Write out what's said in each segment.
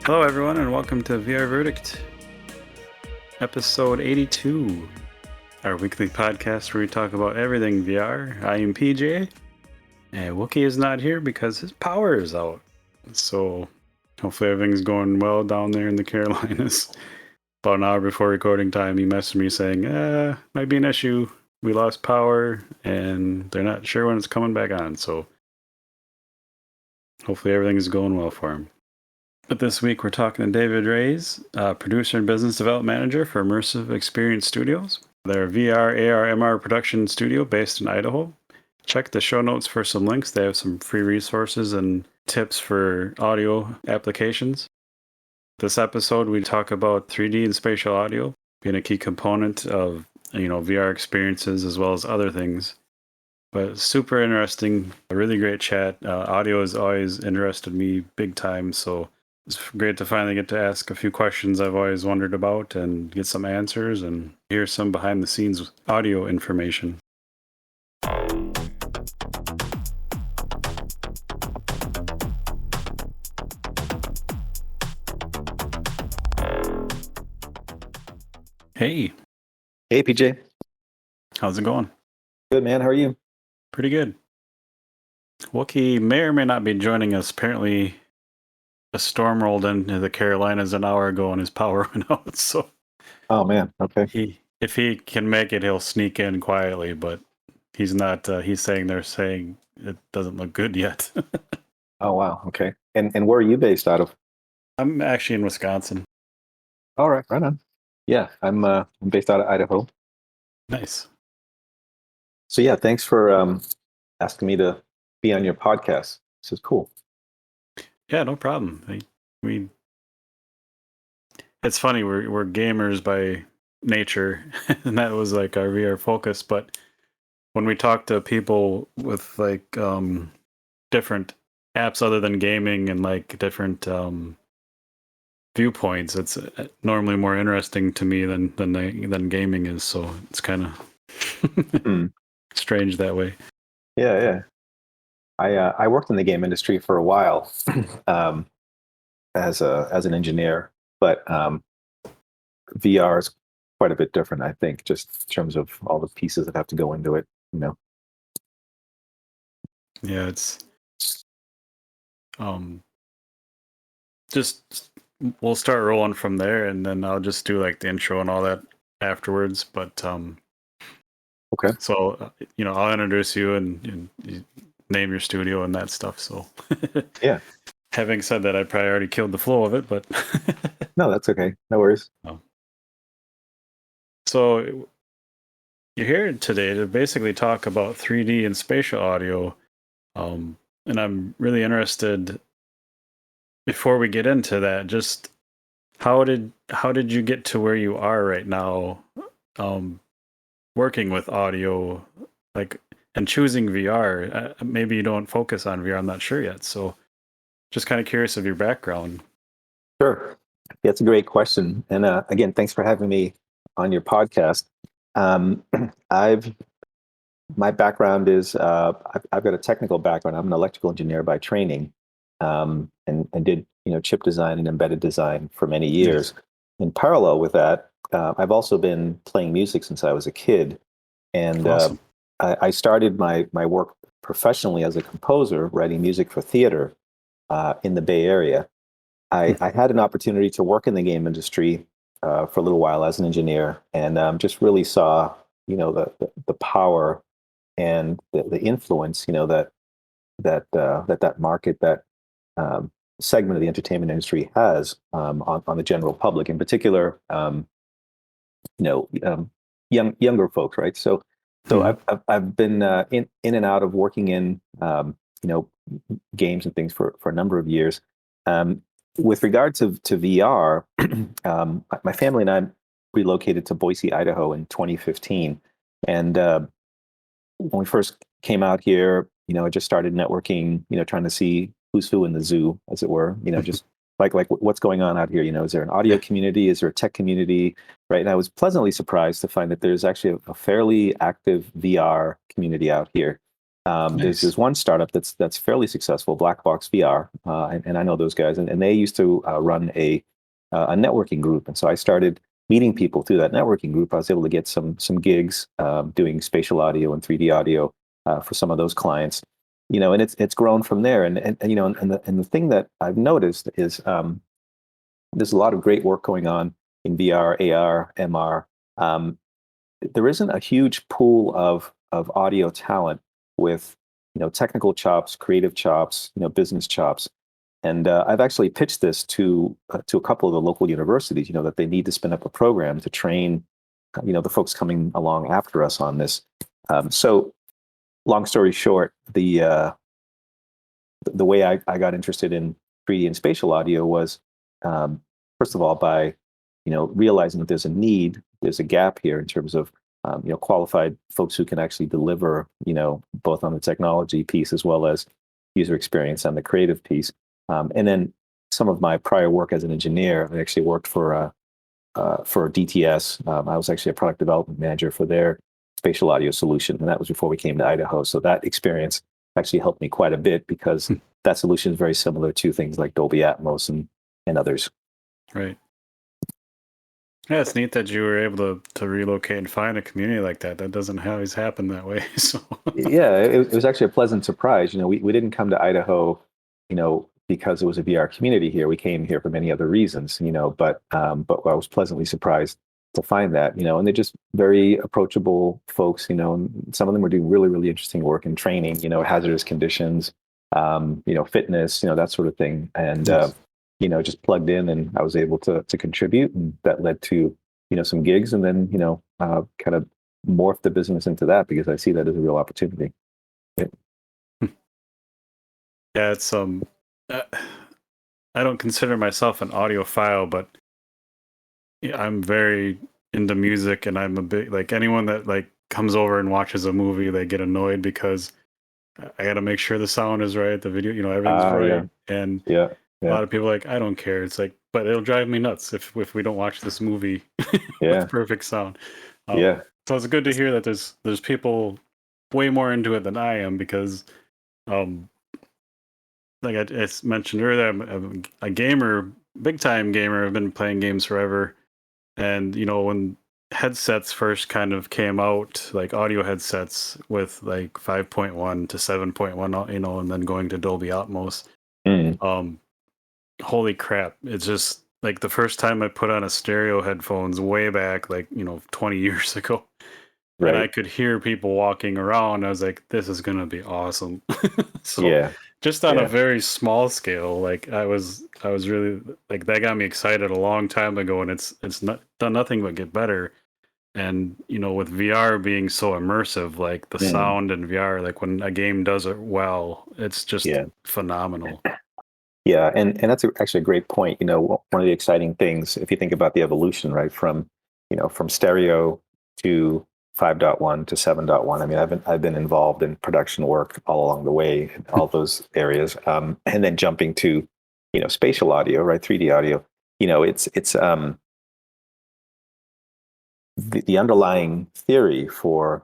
Hello, everyone, and welcome to VR Verdict, episode 82, our weekly podcast where we talk about everything VR. I am PJ, and Wookie is not here because his power is out. So hopefully everything's going well down there in the Carolinas. About an hour before recording time, he messaged me saying, might be an issue. We lost power, and they're not sure when it's coming back on. So hopefully everything is going well for him. But this week we're talking to David Reyes, producer and business development manager for Immersive Experience Studios. They're a VR, AR, MR production studio based in Idaho. Check the show notes for some links. They have some free resources and tips for audio applications. This episode we talk about 3D and spatial audio being a key component of VR experiences as well as other things. But super interesting, a really great chat. Audio has always interested me big time, so it's great to finally get to ask a few questions I've always wondered about and get some answers and hear some behind the scenes audio information. Hey. Hey, PJ. How's it going? Good, man. How are you? Pretty good. Wookie may or may not be joining us. Apparently, a storm rolled into the Carolinas an hour ago and his power went out. So, oh man, okay. If he can make it, he'll sneak in quietly. But he's not. He's saying they're saying it doesn't look good yet. Oh wow, okay. And where are you based out of? I'm actually in Wisconsin. All right, right on. Yeah, I'm based out of Idaho. Nice. So yeah, thanks for asking me to be on your podcast. This is cool. Yeah, no problem. It's funny, we're gamers by nature, and that was like our VR focus. But when we talk to people with like different apps other than gaming and like different viewpoints, it's normally more interesting to me than gaming is. So it's kind of strange that way. Yeah. I worked in the game industry for a while as an engineer, but VR is quite a bit different, I think, just in terms of all the pieces that have to go into it. Yeah, it's just we'll start rolling from there, and then I'll just do like the intro and all that afterwards. But okay. So I'll introduce you and you name your studio and that stuff. So yeah. Having said that, I probably already killed the flow of it, but no, that's okay. No worries. So you're here today to basically talk about 3D and spatial audio, and I'm really interested. Before we get into that, just how did you get to where you are right now, working with audio, like, and choosing VR? Maybe you don't focus on VR. I'm not sure yet. So just kind of curious of your background. Sure. That's a great question. And again, thanks for having me on your podcast. My background is I've got a technical background. I'm an electrical engineer by training, and did chip design and embedded design for many years. Yes. In parallel with that, I've also been playing music since I was a kid, and awesome. I started my work professionally as a composer, writing music for theater in the Bay Area. I had an opportunity to work in the game industry for a little while as an engineer, and just really saw the power and the influence that market, that segment of the entertainment industry has on the general public, in particular, younger folks, right? So I've been in and out of working in games and things for a number of years. With regards to VR, my family and I relocated to Boise, Idaho in 2015, and when we first came out here, I just started networking, trying to see who's who in the zoo, as it were, just like what's going on out here? Is there an audio Yeah. community? Is there a tech community? Right. And I was pleasantly surprised to find that there's actually a fairly active VR community out here. There's Nice. one startup that's fairly successful, Black Box VR, and I know those guys, and they used to run a networking group, and so I started meeting people through that networking group. I was able to get some gigs doing spatial audio and 3D audio for some of those clients, and it's grown from there. And the thing that I've noticed is there's a lot of great work going on in VR, AR, MR. Um, there isn't a huge pool of audio talent with technical chops, creative chops, business chops. And I've actually pitched this to a couple of the local universities, that they need to spin up a program to train, the folks coming along after us on this. So, long story short, the way I got interested in 3D and spatial audio was, um, first of all, by realizing that there's a need, there's a gap here in terms of qualified folks who can actually deliver, both on the technology piece as well as user experience on the creative piece. And then some of my prior work as an engineer, I actually worked for DTS. I was actually a product development manager for their spatial audio solution, and that was before we came to Idaho. So that experience actually helped me quite a bit because that solution is very similar to things like Dolby Atmos and others. Right. Yeah, it's neat that you were able to relocate and find a community like that. That doesn't always happen that way. So Yeah, it was actually a pleasant surprise. We didn't come to Idaho, because it was a VR community here. We came here for many other reasons, but I was pleasantly surprised to find that, and they're just very approachable folks, and some of them were doing really, really interesting work in training, hazardous conditions, fitness, that sort of thing. And, nice. just plugged in and I was able to contribute, and that led to, some gigs, and then, kind of morph the business into that because I see that as a real opportunity. Yeah. Yeah, it's uh, I don't consider myself an audiophile, but yeah, I'm very into music, and I'm a bit like anyone that like comes over and watches a movie, they get annoyed because I got to make sure the sound is right, the video, everything's Yeah, right, and yeah, a yeah, lot of people are like, I don't care. It's like, but it'll drive me nuts if we don't watch this movie with yeah, perfect sound. yeah. So it's good to hear that there's people way more into it than I am because, um, like I mentioned earlier, I'm a gamer, big time gamer. I've been playing games forever, and when headsets first kind of came out, like audio headsets with like 5.1 to 7.1, and then going to Dolby Atmos. Mm, Um, Holy crap! It's just like the first time I put on a stereo headphones way back, like 20 years ago, and I right. could hear people walking around. I was like, this is gonna be awesome. So Yeah, just on a yeah. very small scale, like I was really like that got me excited a long time ago, and it's not done nothing but get better. And with VR being so immersive, like the Mm, sound in VR, like when a game does it well, it's just yeah. phenomenal. Yeah, and that's actually a great point. One of the exciting things, if you think about the evolution, right, from stereo to 5.1 to 7.1. I mean, I've been involved in production work all along the way in all those areas, and then jumping to, spatial audio, right, 3D audio. It's the underlying theory for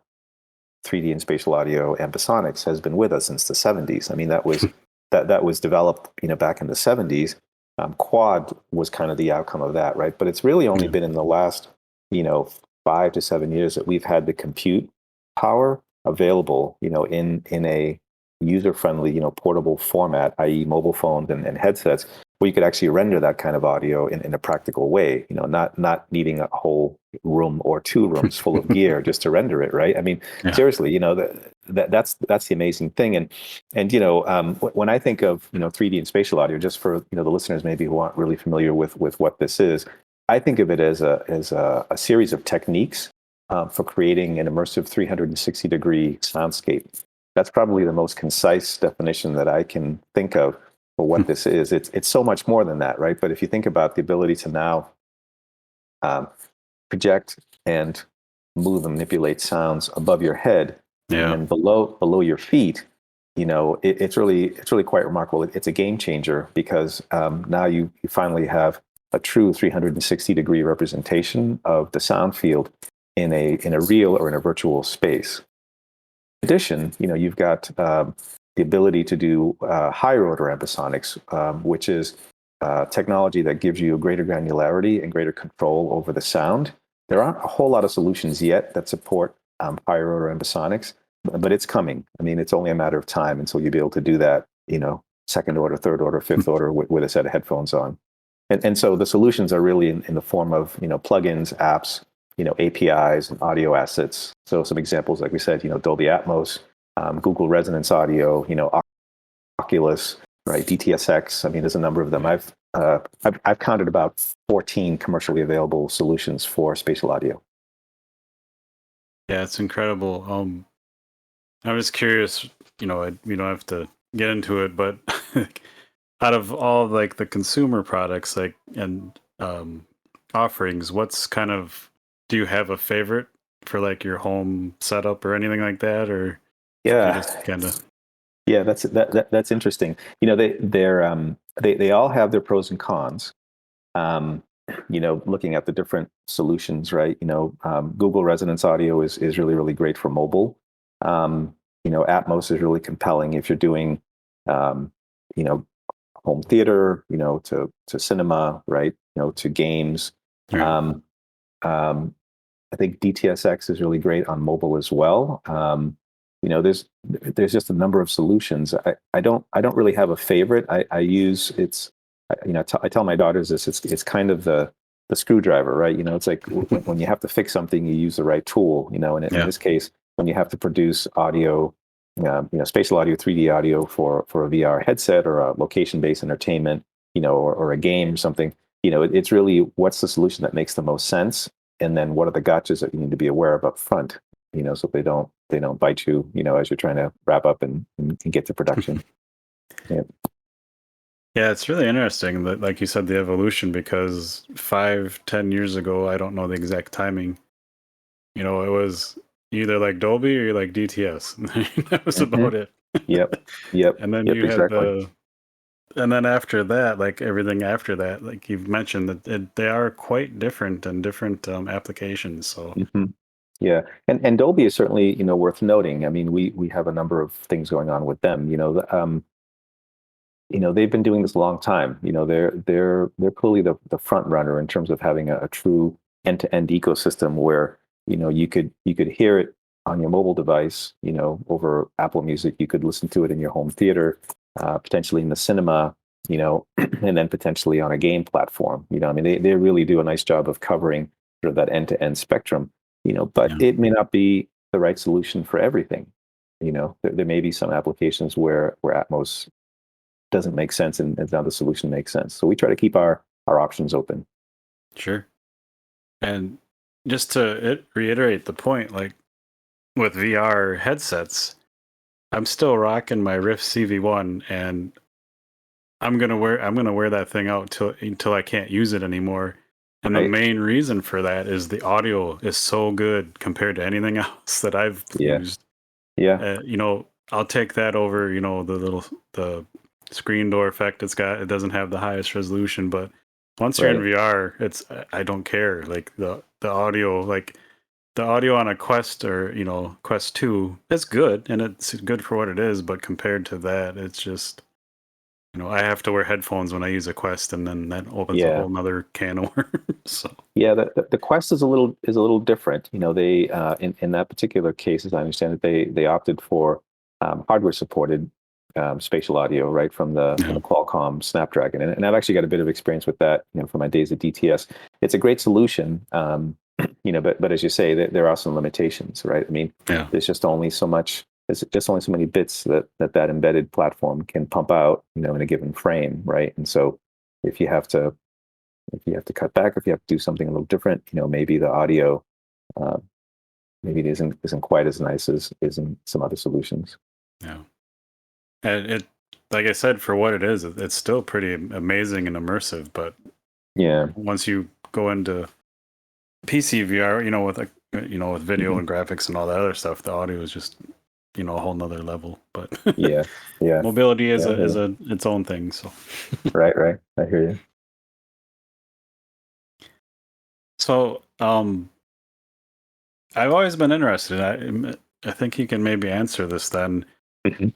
3D and spatial audio ambisonics has been with us since the 70s. I mean, that was developed, back in the 70s. Quad was kind of the outcome of that, right? But it's really only Yeah. been in the last, you know, 5 to 7 years that we've had the compute power available, in a user-friendly, portable format, i.e., mobile phones and headsets, where you could actually render that kind of audio in a practical way, not needing a whole room or two rooms full of gear just to render it, right? I mean, Yeah. seriously, that's the amazing thing. And when I think of 3D and spatial audio, just for the listeners maybe who aren't really familiar with what this is, I think of it as a series of techniques for creating an immersive 360-degree soundscape. That's probably the most concise definition that I can think of for what this is. It's so much more than that, right? But if you think about the ability to now um, project and move and manipulate sounds above your head and Yeah. then below your feet, it's really quite remarkable. It's a game changer because now you finally have a true 360-degree representation of the sound field in a real or in a virtual space. In addition, you've got the ability to do higher order ambisonics, which is technology that gives you a greater granularity and greater control over the sound. There aren't a whole lot of solutions yet that support higher order ambisonics, but it's coming. I mean, it's only a matter of time until you'll be able to do that, second order, third order, fifth order with a set of headphones on. And so the solutions are really in the form of, plugins, apps, APIs and audio assets. So some examples, like we said, Dolby Atmos, Google Resonance Audio, Oculus, right, DTSX. I mean, there's a number of them. I've counted about 14 commercially available solutions for spatial audio. Yeah, it's incredible. I was curious, we don't have to get into it, but out of all like the consumer products, like and offerings, what's kind of, do you have a favorite for like your home setup or anything like that, or Yeah, just kind of? yeah, that's interesting. They all have their pros and cons. Um, Looking at the different solutions, right? Google Resonance Audio is really great for mobile. Atmos is really compelling if you're doing, you know, home theater, to cinema, right? To games. Right. I think DTSX is really great on mobile as well. There's just a number of solutions. I don't really have a favorite. I use it's I tell my daughters this. It's kind of the screwdriver, right? It's like when you have to fix something, you use the right tool. And in this case, when you have to produce audio, spatial audio, 3D audio for a VR headset or a location-based entertainment, or a game or something, it's really what's the solution that makes the most sense, and then what are the gotchas that you need to be aware of up front, so they don't bite you, as you're trying to wrap up and get to production. Yeah. Yeah, it's really interesting that, like you said, the evolution, because 5-10 years ago, I don't know the exact timing. It was either like Dolby or like DTS. That was about it. Yep. And then Yep. you had Exactly. and then after that, like everything after that, like you've mentioned, that they are quite different and different applications. So Yeah, and Dolby is certainly worth noting. I mean, we have a number of things going on with them. They've been doing this a long time. They're clearly the front runner in terms of having a true end-to-end ecosystem where you could hear it on your mobile device, over Apple Music. You could listen to it in your home theater, potentially in the cinema, and then potentially on a game platform. I mean, they really do a nice job of covering sort of that end-to-end spectrum. But it may not be the right solution for everything. There may be some applications where Atmos doesn't make sense, and now the solution makes sense. So we try to keep our options open. sure. And just to reiterate the point, like with VR headsets, I'm still rocking my Rift CV1, and I'm gonna wear that thing out until I can't use it anymore. And the Right. main reason for that is the audio is so good compared to anything else that I've Yeah. used. Yeah. I'll take that over, the screen door effect it doesn't have the highest resolution, but once you're in Right. VR, I don't care. Like the audio, like the audio on a Quest or, Quest 2, it's good and it's good for what it is, but compared to that, it's just, I have to wear headphones when I use a Quest, and then that opens a Yeah. whole nother can of worms. So Yeah. The Quest is a little different. They in that particular case, as I understand it, they opted for hardware supported spatial audio, right, from the yeah, Qualcomm Snapdragon, and I've actually got a bit of experience with that, from my days at DTS. It's a great solution, but as you say, there are some limitations, right? I mean, yeah, there's just only so much. There's just only so many bits that embedded platform can pump out, in a given frame, right? And so if you have to cut back, if you have to do something a little different, maybe the audio, uh, maybe it isn't quite as nice as in some other solutions. yeah. And like I said, for what it is, it's still pretty amazing and immersive. But Yeah. once you go into PC VR, with with video Mhm. and graphics and all that other stuff, the audio is just, a whole nother level. But Yeah. Yeah. mobility is Yeah. its own thing. So Right. Right. I hear you. so I've always been interested. I think you can maybe answer this then. Mhm.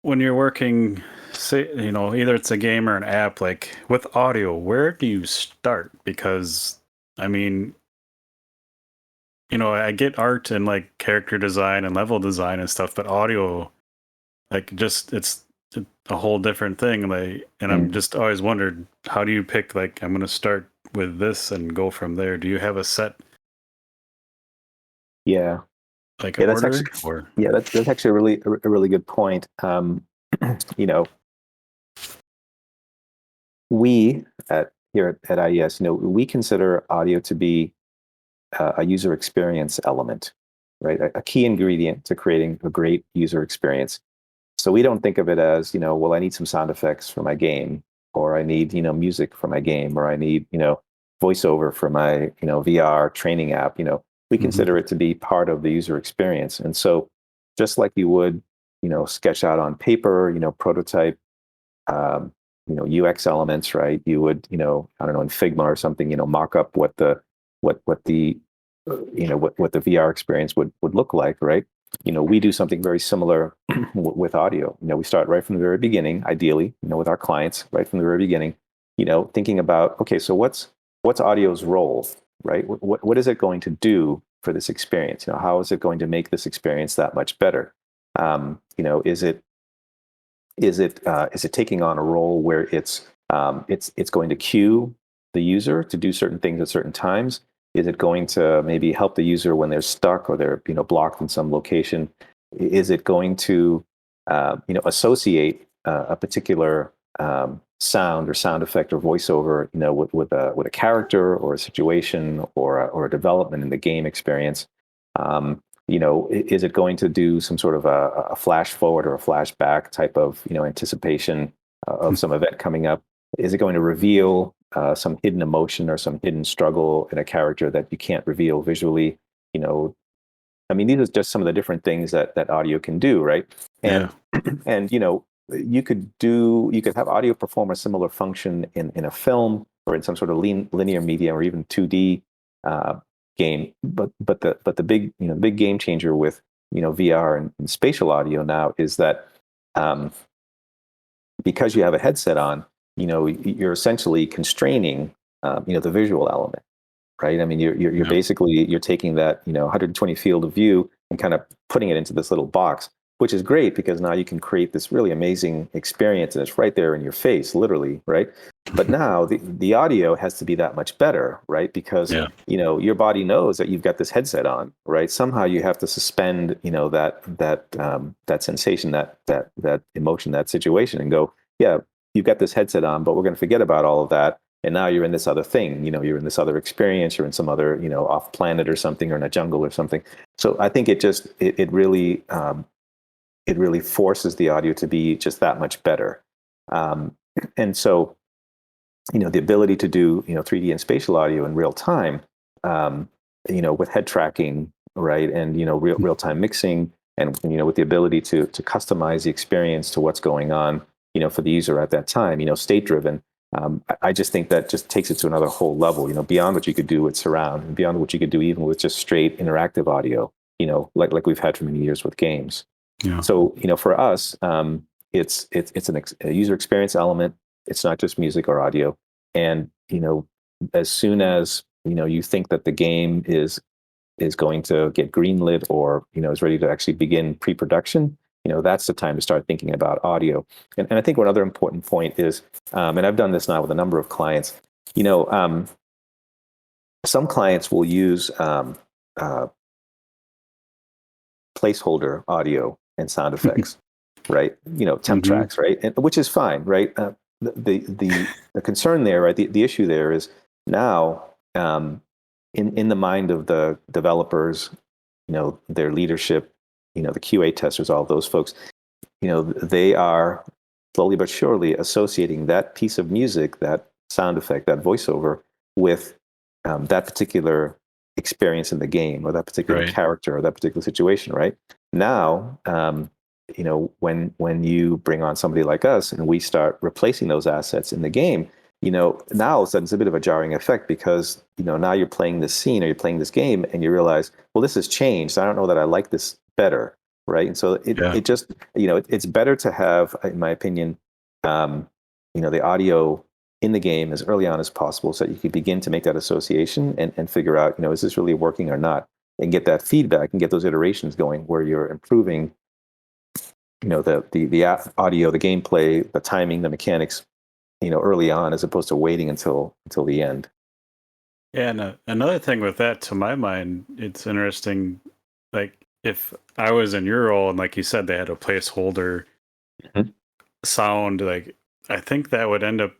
When you're working, say, either it's a game or an app, like with audio, where do you start? Because, I mean, I get art and like character design and level design and stuff, but audio, like, just it's a whole different thing. Like, and I'm Mm. just always wondered, how do you pick, like, I'm going to start with this and go from there? Do you have a set, Yeah. like, Yeah. That's actually, order or? yeah, that's actually a really good point. You know, we at IES, we consider audio to be a user experience element, right? A key ingredient to creating a great user experience. So we don't think of it as, well, I need some sound effects for my game, or I need, music for my game, or I need, voiceover for my, VR training app. We Mhm. consider it to be part of the user experience. And so just like you would, sketch out on paper, prototype, um, UX elements, right? You would, I don't know, in Figma or something, mock up what the what the what the VR experience would look like, right? We do something very similar with audio. We start right from the very beginning, ideally, with our clients, right from the very beginning, thinking about, okay, so what's audio's role, right? What is it going to do for this experience? How is it going to make this experience that much better? Is it taking on a role where it's going to cue the user to do certain things at certain times? Is it going to maybe help the user when they're stuck or they're blocked in some location? Is it going to associate a particular sound or sound effect or voiceover with a character or a situation or a development in the game experience? Is it going to do some sort of a flash forward or a flashback type of, anticipation of some event coming up? Is it going to reveal some hidden emotion or some hidden struggle in a character that you can't reveal visually? You know, I mean, these are just some of the different things that audio can do, right? Yeah. And and you could have audio perform a similar function in a film or in some sort of linear media or even 2D uh, game. But the big game changer with VR and spatial audio now is that um, because you have a headset on, you're essentially constraining the visual element, right? I mean, you're Yeah. basically you're taking that 120 field of view and kind of putting it into this little box, which is great because now you can create this really amazing experience and it's right there in your face, literally, right? But now the audio has to be that much better, right? Because Yeah. your body knows that you've got this headset on, right? Somehow you have to suspend that sensation, that emotion, that situation, and go, yeah, you've got this headset on, but we're going to forget about all of that and now you're in this other thing, you're in this other experience, you're in some other off planet or something, or in a jungle or something. So I think it really forces the audio to be just that much better. And so the ability to do 3D and spatial audio in real time, with head tracking, right, and real time mixing, and with the ability to customize the experience to what's going on, for the user at that time, state driven. I just think that just takes it to another whole level, beyond what you could do with surround, and beyond what you could do even with just straight interactive audio, like we've had for many years with games. Yeah. So for us, it's a user experience element. It's not just music or audio. And as soon as you think that the game is going to get greenlit or is ready to actually begin pre-production, that's the time to start thinking about audio. And I think one other important point is, and I've done this now with a number of clients, some clients will use uh, placeholder audio and sound effects, right? Temp Hmm. tracks, right? And, which is fine, right? The concern there, right? The issue there is now, in the mind of the developers, their leadership, the QA testers, all those folks, they are slowly but surely associating that piece of music, that sound effect, that voiceover with that particular experience in the game or that particular Right. character or that particular situation, right? Now, when you bring on somebody like us and we start replacing those assets in the game, now all of a sudden it's a bit of a jarring effect because, now you're playing this scene or you're playing this game and you realize, well, this has changed. I don't know that I like this better, right? And so Yeah. it just, it's better to have, in my opinion, the audio in the game as early on as possible so that you can begin to make that association and figure out, is this really working or not? And get that feedback and get those iterations going where you're improving, the audio, the gameplay, the timing, the mechanics, early on, as opposed to waiting until the end. Yeah, and another thing with that, to my mind, it's interesting. Like, if I was in your role, and like you said, they had a placeholder Mhm. sound, like, I think that would end up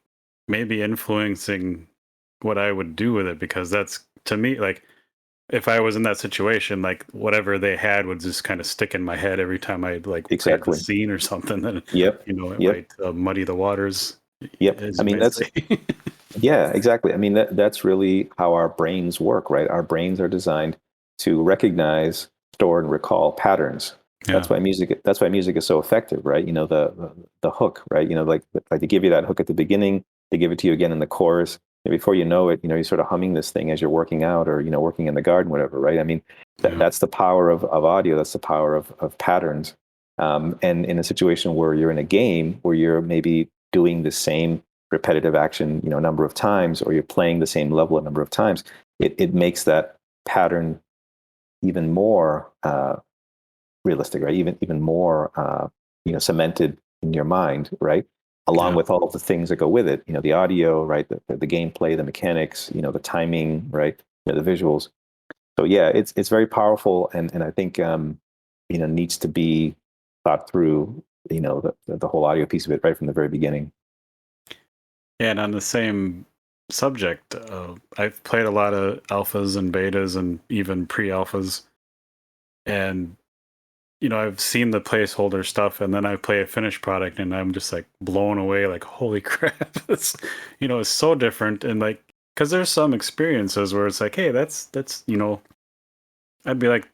maybe influencing what I would do with it, because that's, to me, like, if I was in that situation, like, whatever they had would just kind of stick in my head every time I like played the Exactly. scene or something. Then Yep. it Yep. might muddy the waters, Yep. as I you mean, may say. yeah, exactly. I mean, that's really how our brains work, right? Our brains are designed to recognize, store, and recall patterns. Yeah. That's why music is so effective, right? The hook, right? Like they give you that hook at the beginning, they give it to you again in the chorus, and before you know it, you're sort of humming this thing as you're working out or working in the garden, whatever, right? I mean, Yeah. that's the power of audio. That's the power of patterns. And in a situation where you're in a game where you're maybe doing the same repetitive action, a number of times, or you're playing the same level a number of times, it makes that pattern even more realistic, right? Even more, cemented in your mind, right? Along Yeah. with all of the things that go with it, the audio, right? The gameplay, the mechanics, the timing, right? The visuals. So yeah, it's very powerful, and I think needs to be thought through. The whole audio piece of it right from the very beginning. And on the same subject, I've played a lot of alphas and betas and even pre-alphas, and I've seen the placeholder stuff, and then I play a finished product, and I'm just like blown away, like, holy crap! It's so different, and like, because there's some experiences where it's like, hey, that's I'd be like,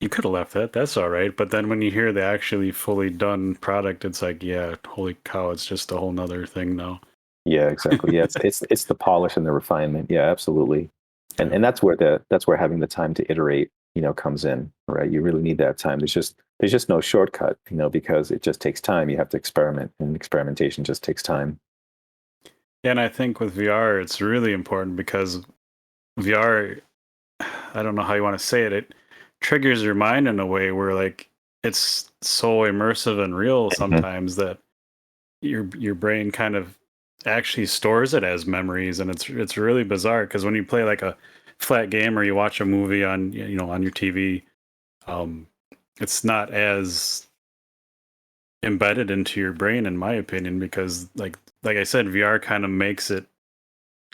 you could have left that, that's all right, but then when you hear the actually fully done product, it's like, yeah, holy cow, it's just a whole nother thing now. Yeah, exactly. Yeah, it's the polish and the refinement. Yeah, absolutely. And Yeah. and that's where having the time to iterate, comes in, right? You really need that time. There's just no shortcut, because it just takes time. You have to experiment, and experimentation just takes time. And I think with VR, it's really important because VR, I don't know how you want to say it, it triggers your mind in a way where, like, it's so immersive and real Mhm. sometimes that your brain kind of actually stores it as memories, and it's really bizarre because when you play like a flat game or you watch a movie on on your TV, um, it's not as embedded into your brain, in my opinion, because like I said, VR kind of makes it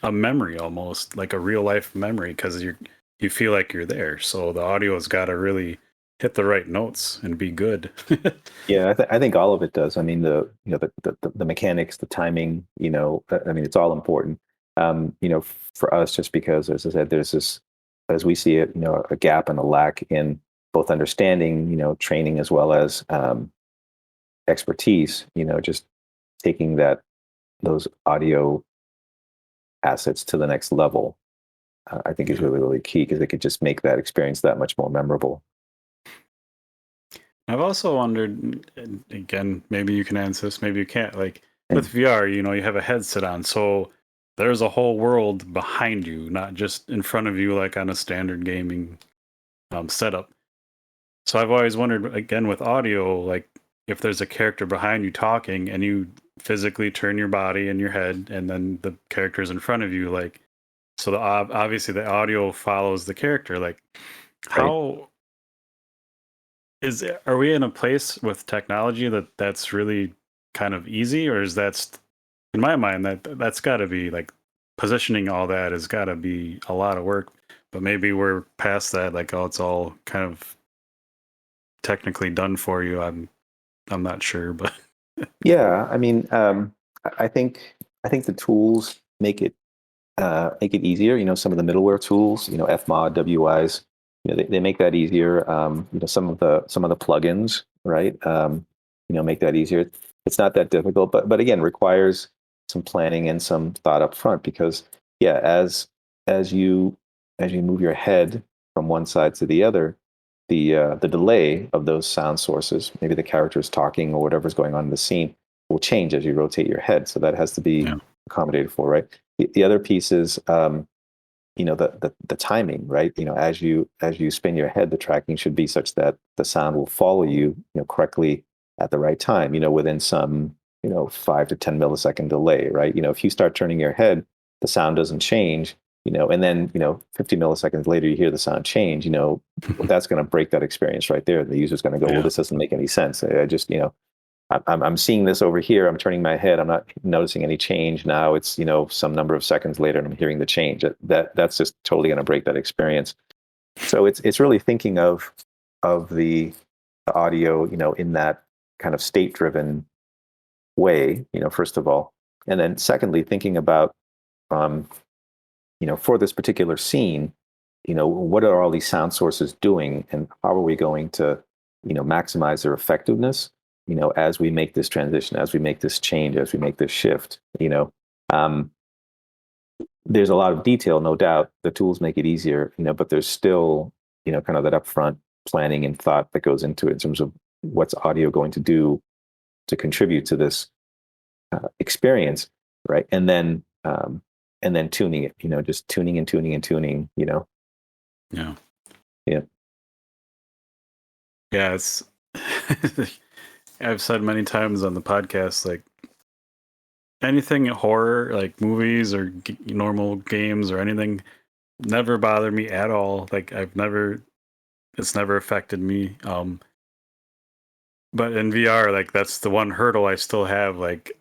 a memory, almost like a real life memory, because you feel like you're there. So the audio has got to really hit the right notes and be good. Yeah, I think all of it does. I mean, the mechanics, the timing, I mean, it's all important. For us, just because, as I said, there's this, as we see it, a gap and a lack in both understanding, training as well as expertise. Just taking those audio assets to the next level, I think is Yeah. really, really key because it could just make that experience that much more memorable. I've also wondered, and again, maybe you can answer this, maybe you can't. Like with Mm. VR, you have a headset on, so there's a whole world behind you, not just in front of you, like on a standard gaming setup. So I've always wondered, again, with audio, like if there's a character behind you talking and you physically turn your body and your head, and then the character's in front of you, like, so obviously the audio follows the character. Like, Right? how are we in a place with technology that's really kind of easy, or is in my mind, that's got to be like, positioning all that has got to be a lot of work, but maybe we're past that, like, oh, it's all kind of technically done for you. I'm not sure, but Yeah. I mean, I think the tools make it easier. Some of the middleware tools, Fmod, WIs. they make that easier. Some of the plugins, right? Make that easier. It's not that difficult, but again, requires some planning and some thought up front because yeah, as you as you move your head from one side to the other, the delay of those sound sources, maybe the characters talking or whatever's going on in the scene, will change as you rotate your head. So that has to be Yeah. accommodated for, right? The other piece is the timing, right? As you spin your head, the tracking should be such that the sound will follow you, correctly at the right time, within some 5 to 10 millisecond delay, right? If you start turning your head, the sound doesn't change, and then 50 milliseconds later you hear the sound change, that's going to break that experience right there. The user's going to go, well, Yeah. this doesn't make any sense. I just I'm seeing this over here. I'm turning my head. I'm not noticing any change. Now it's some number of seconds later, and I'm hearing the change. That's just totally going to break that experience. So it's really thinking of the audio, in that kind of state driven way. First of all, and then secondly, thinking about um, for this particular scene, what are all these sound sources doing, and how are we going to maximize their effectiveness as we make this transition, as we make this change, as we make this shift. Um, there's a lot of detail, no doubt. The tools make it easier, but there's still kind of that upfront planning and thought that goes into it in terms of what's audio going to do to contribute to this experience, right? And then tuning it, just tuning and tuning and tuning. Yeah. Yeah. Yeah. It's, I've said many times on the podcast, like anything horror, like movies or normal games or anything, never bothered me at all. Like it's never affected me. But in VR, like that's the one hurdle I still have. Like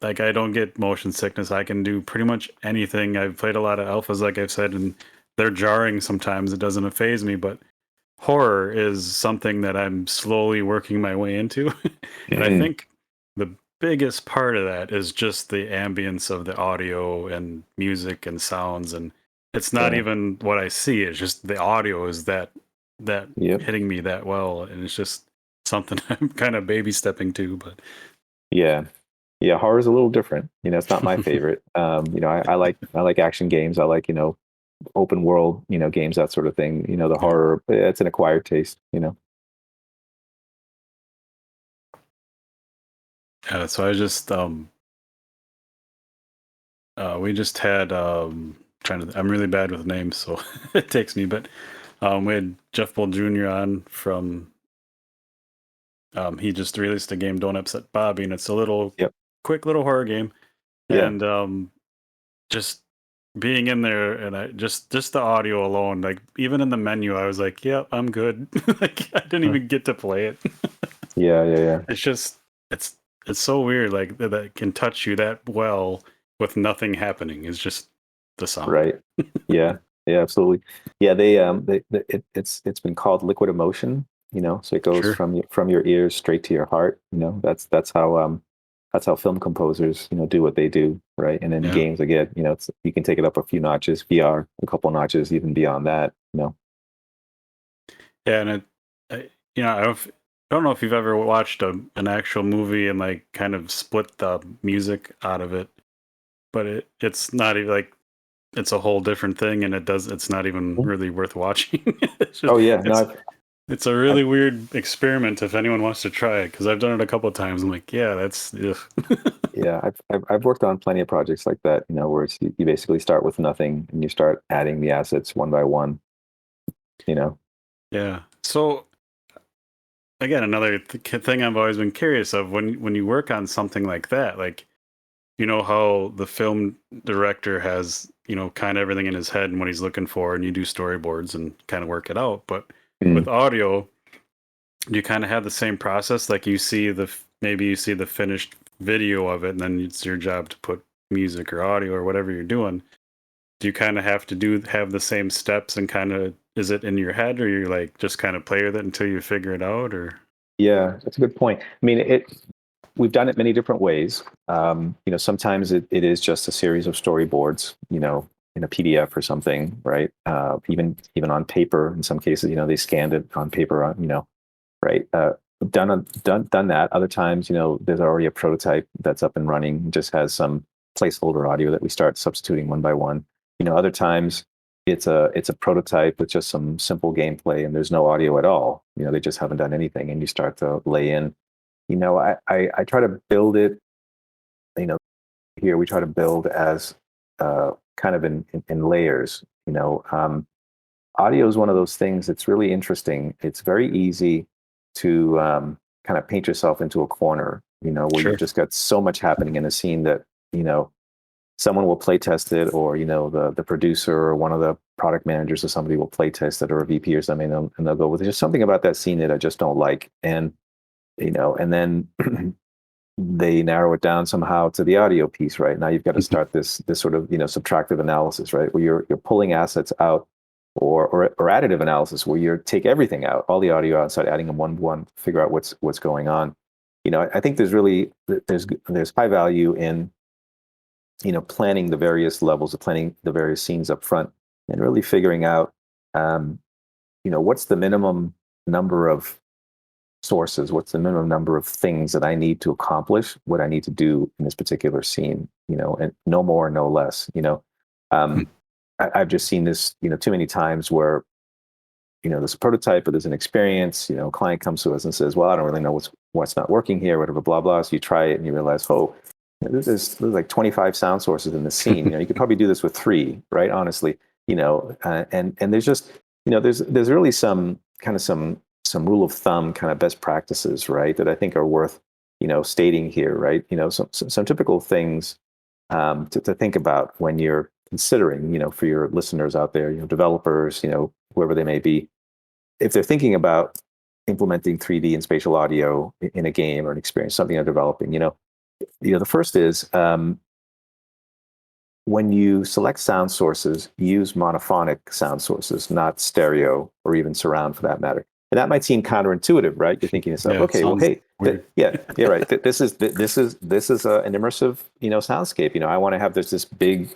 I don't get motion sickness. I can do pretty much anything. I've played a lot of alphas, like I've said, and they're jarring sometimes. It doesn't faze me, but horror is something that I'm slowly working my way into. And I Mm-hmm. think the biggest part of that is just the ambience of the audio and music and sounds. And it's not Yeah. even what I see, it's just the audio is that Yep. hitting me that well. And it's just something I'm kind of baby stepping to, but Yeah. Yeah. Horror is a little different. It's not my favorite. I like action games. I like, open world, games, that sort of thing. The yeah. horror, it's an acquired taste. Yeah, so I just we just had I'm really bad with names, so it takes me, but we had Jeff Bull Jr. on from he just released a game, Don't Upset Bobby, and it's a little Yep. quick little horror game. Yeah. And just being in there and I just the audio alone, like even in the menu, I was like, "Yep, I'm good." Like I didn't Huh. even get to play it. Yeah. Yeah. Yeah. It's just it's it's so weird, like that it can touch you that well with nothing happening. It's just the sound. Right. Yeah. Yeah. Absolutely. Yeah. It's been called liquid emotion. So it goes Sure. from your ears straight to your heart. That's how film composers do what they do, right? And in Yeah. games, again, you can take it up a few notches. VR, a couple notches, even beyond that. Yeah, and I don't know if you've ever watched an actual movie and like kind of split the music out of it, but it's not even like it's a whole different thing, and it's not even really worth watching. It's just Oh yeah, no, it's I've, it's a I've really weird experiment if anyone wants to try it, because I've done it a couple of times. I'm like, yeah, that's ugh. yeah, I've worked on plenty of projects like that. Where you basically start with nothing and you start adding the assets one by one. You know. Yeah. So again, another thing I've always been curious of when you work on something like that, like you know how the film director has kind of everything in his head and what he's looking for, and you do storyboards and kind of work it out. But with Mm. audio, you kind of have the same process. Like maybe you see the finished video of it, and then it's your job to put music or audio or whatever you're doing. Do you kind of have to have the same steps, and kind of is it in your head, or you like just kind of play with it until you figure it out? Or Yeah, that's a good point. I mean, we've done it many different ways. Sometimes it is just a series of storyboards. in a PDF or something, right? Even on paper in some cases, they scanned it on paper, right? Done that. Other times, there's already a prototype that's up and running, just has some placeholder audio that we start substituting one by one. Other times it's a prototype with just some simple gameplay and there's no audio at all. They just haven't done anything, and you start to lay in. I try to build it. Here we try to build as kind of in layers. Audio is one of those things that's really interesting. It's very easy to kind of paint yourself into a corner, where Sure. you've just got so much happening in a scene that, someone will play test it, or, the producer or one of the product managers or somebody will play test it, or a VP or something, and they'll go, well, there's something about that scene that I just don't like. And then they narrow it down somehow to the audio piece, right? Now you've got to start this sort of, subtractive analysis, right? Where you're pulling assets out, or additive analysis, where you take everything out, all the audio outside, adding them one, figure out what's going on. I think there's high value in, planning the various levels of planning the various scenes up front, and really figuring out, what's the minimum number of sources, what's the minimum number of things that I need to accomplish what I need to do in this particular scene, and no more, no less. I've just seen this, too many times where, there's a prototype, but there's an experience, client comes to us and says, well, I don't really know what's not working here, whatever, blah, blah. So you try it and you realize, oh, there's like 25 sound sources in the scene. You could probably do this with 3, right? Honestly, and there's just, there's really some rule of thumb, kind of best practices, right, that I think are worth, stating here, right? Some typical things to think about when you're considering, for your listeners out there, developers, whoever they may be, if they're thinking about implementing 3D and spatial audio in a game or an experience, something they're developing, the first is, when you select sound sources, use monophonic sound sources, not stereo or even surround for that matter. And that might seem counterintuitive, right? You're thinking to yourself, Yeah, it okay, well, sounds hey, weird. yeah, right. This is an immersive, soundscape. I want to have this big,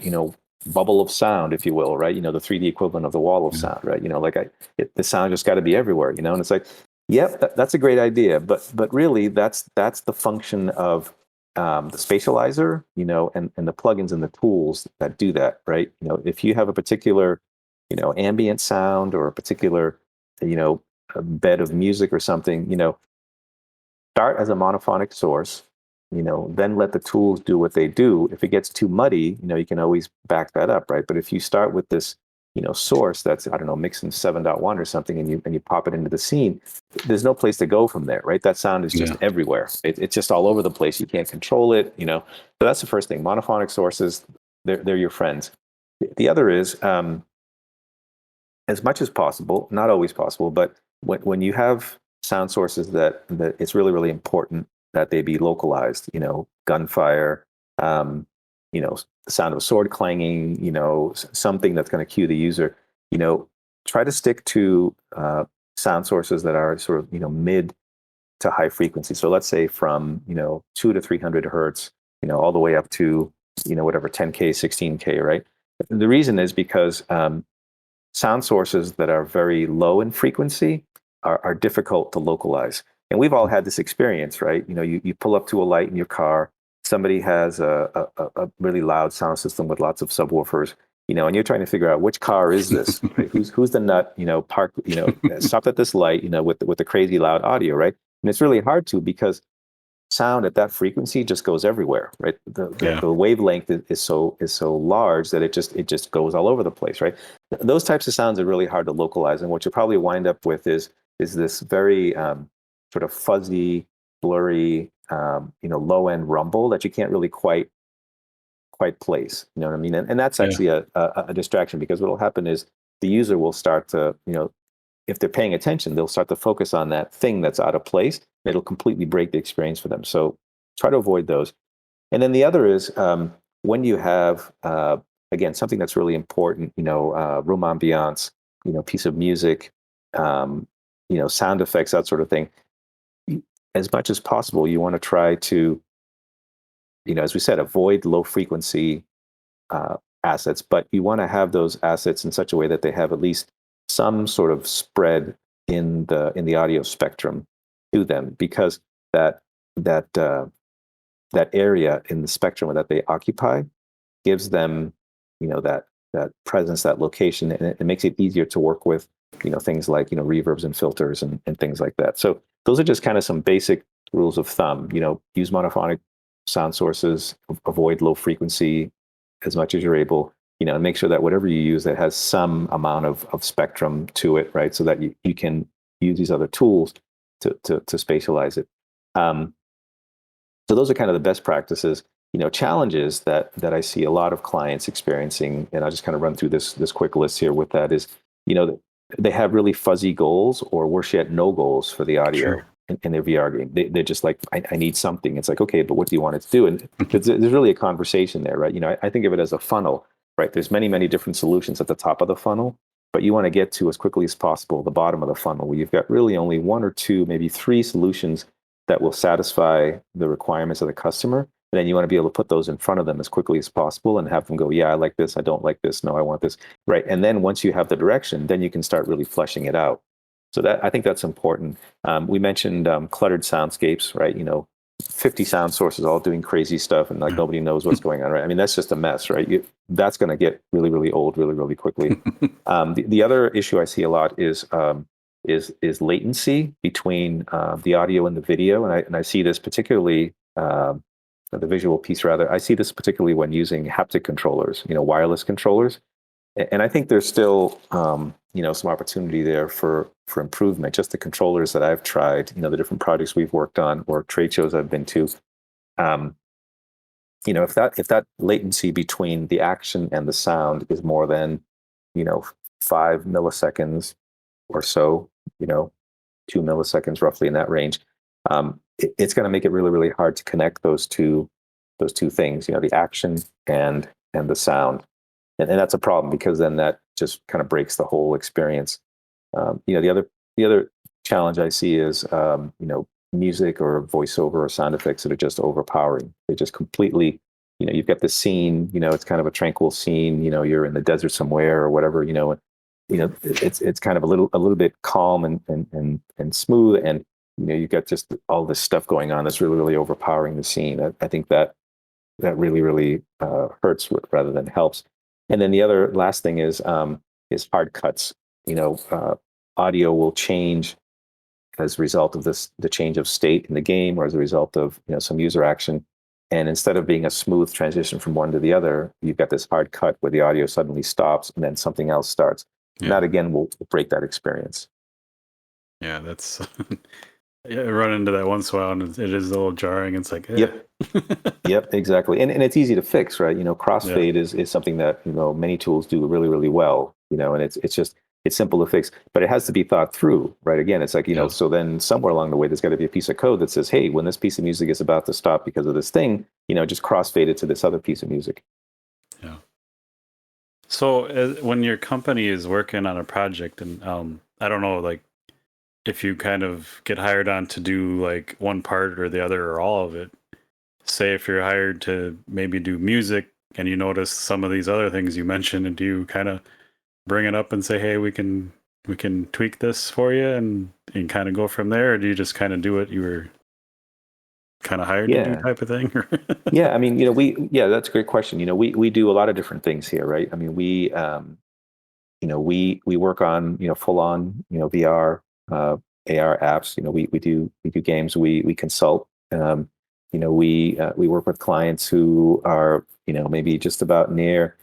bubble of sound, if you will, right? The 3D equivalent of the wall of Yeah. sound, right? The sound just got to be everywhere, and it's like, yep, that's a great idea, but really, that's the function of the spatializer, and the plugins and the tools that do that, right? If you have a particular, ambient sound, or a particular, a bed of music or something, start as a monophonic source, then let the tools do what they do. If it gets too muddy, you can always back that up, right? But if you start with this, source that's, I don't know, mixing 7.1 or something, and you pop it into the scene, there's no place to go from there, right? That sound is just everywhere. It's just all over the place. You can't control it, So that's the first thing. Monophonic sources, they're your friends. The other is, as much as possible, not always possible, but when you have sound sources that it's really, really important that they be localized, gunfire, the sound of a sword clanging, something that's going to cue the user, try to stick to sound sources that are sort of, mid to high frequency. So let's say from, 2 to 300 hertz, all the way up to, whatever, 10K, 16K, right? The reason is because sound sources that are very low in frequency are difficult to localize. And we've all had this experience, right? You pull up to a light in your car, somebody has a really loud sound system with lots of subwoofers, and you're trying to figure out which car is this, right? Who's the nut, park, stopped at this light, with the crazy loud audio, right? And it's really hard to, because sound at that frequency just goes everywhere, right? The wavelength is so large that it just goes all over the place, right? Those types of sounds are really hard to localize, and what you probably wind up with is this very sort of fuzzy, blurry, low end rumble that you can't really quite place. You know what I mean? And that's actually a distraction, because what will happen is the user will start to, if they're paying attention, they'll start to focus on that thing that's out of place. It'll completely break the experience for them. So try to avoid those. And then the other is, when you have, again, something that's really important, room ambiance, piece of music, sound effects, that sort of thing. As much as possible, you want to try to, as we said, avoid low frequency assets, but you want to have those assets in such a way that they have at least some sort of spread in the audio spectrum to them, because that that area in the spectrum that they occupy gives them, that presence, that location, and it makes it easier to work with, things like, reverbs and filters and things like that. So those are just kind of some basic rules of thumb. Use monophonic sound sources, avoid low frequency as much as you're able, and make sure that whatever you use that has some amount of spectrum to it, right? So that you can use these other tools to spatialize it. So those are kind of the best practices. Challenges that I see a lot of clients experiencing, and I'll just kind of run through this quick list here with that is, they have really fuzzy goals, or worse yet, no goals for the audio. Sure. In their VR game. They're just like, I need something. It's like, okay, but what do you want it to do? And there's really a conversation there, right? I think of it as a funnel, right? There's many, many different solutions at the top of the funnel, but you want to get to as quickly as possible the bottom of the funnel, where you've got really only one or two, maybe three solutions that will satisfy the requirements of the customer. And then you want to be able to put those in front of them as quickly as possible and have them go, yeah, I like this. I don't like this. No, I want this. Right. And then once you have the direction, then you can start really fleshing it out. So I think that's important. We mentioned cluttered soundscapes, right? 50 sound sources all doing crazy stuff, and like nobody knows what's going on, right? I mean, that's just a mess, right? That's going to get really, really old really, really quickly. The other issue I see a lot is latency between the audio and the video, and I see this particularly the visual piece rather. I see this particularly when using haptic controllers, wireless controllers. And I think there's still, some opportunity there for improvement. Just the controllers that I've tried, the different projects we've worked on or trade shows I've been to, if that latency between the action and the sound is more than, 5 milliseconds or so, 2 milliseconds roughly in that range, it's going to make it really, really hard to connect those two things, the action and the sound. And that's a problem, because then that just kind of breaks the whole experience. The other challenge I see is, music or voiceover or sound effects that are just overpowering. They just completely, you've got this scene, it's kind of a tranquil scene, you're in the desert somewhere or whatever, it's kind of a little bit calm and smooth, and you've got just all this stuff going on that's really, really overpowering the scene. I think that really, really hurts rather than helps. And then the other last thing is hard cuts. Audio will change as a result of the change of state in the game, or as a result of some user action. And instead of being a smooth transition from one to the other, you've got this hard cut where the audio suddenly stops and then something else starts. Yeah. And that again will break that experience. Yeah, that's I run into that once in a while, and it is a little jarring. It's like, Yep. Yep, exactly. And it's easy to fix, right? Crossfade is something that, many tools do really, really well, and it's simple to fix, but it has to be thought through, right? Again, it's like, so then somewhere along the way, there's got to be a piece of code that says, hey, when this piece of music is about to stop because of this thing, just crossfade it to this other piece of music. Yeah. So when your company is working on a project, and I don't know, like, if you kind of get hired on to do like one part or the other or all of it, say if you're hired to maybe do music and you notice some of these other things you mentioned, and do you kind of bring it up and say, hey, we can tweak this for you and kind of go from there? Or do you just kind of do what you were kind of hired to do type of thing? Yeah, I mean, that's a great question. We do a lot of different things here, right? I mean, we work on, full on, VR, AR apps. We do games. We consult. We work with clients who are, maybe just about near,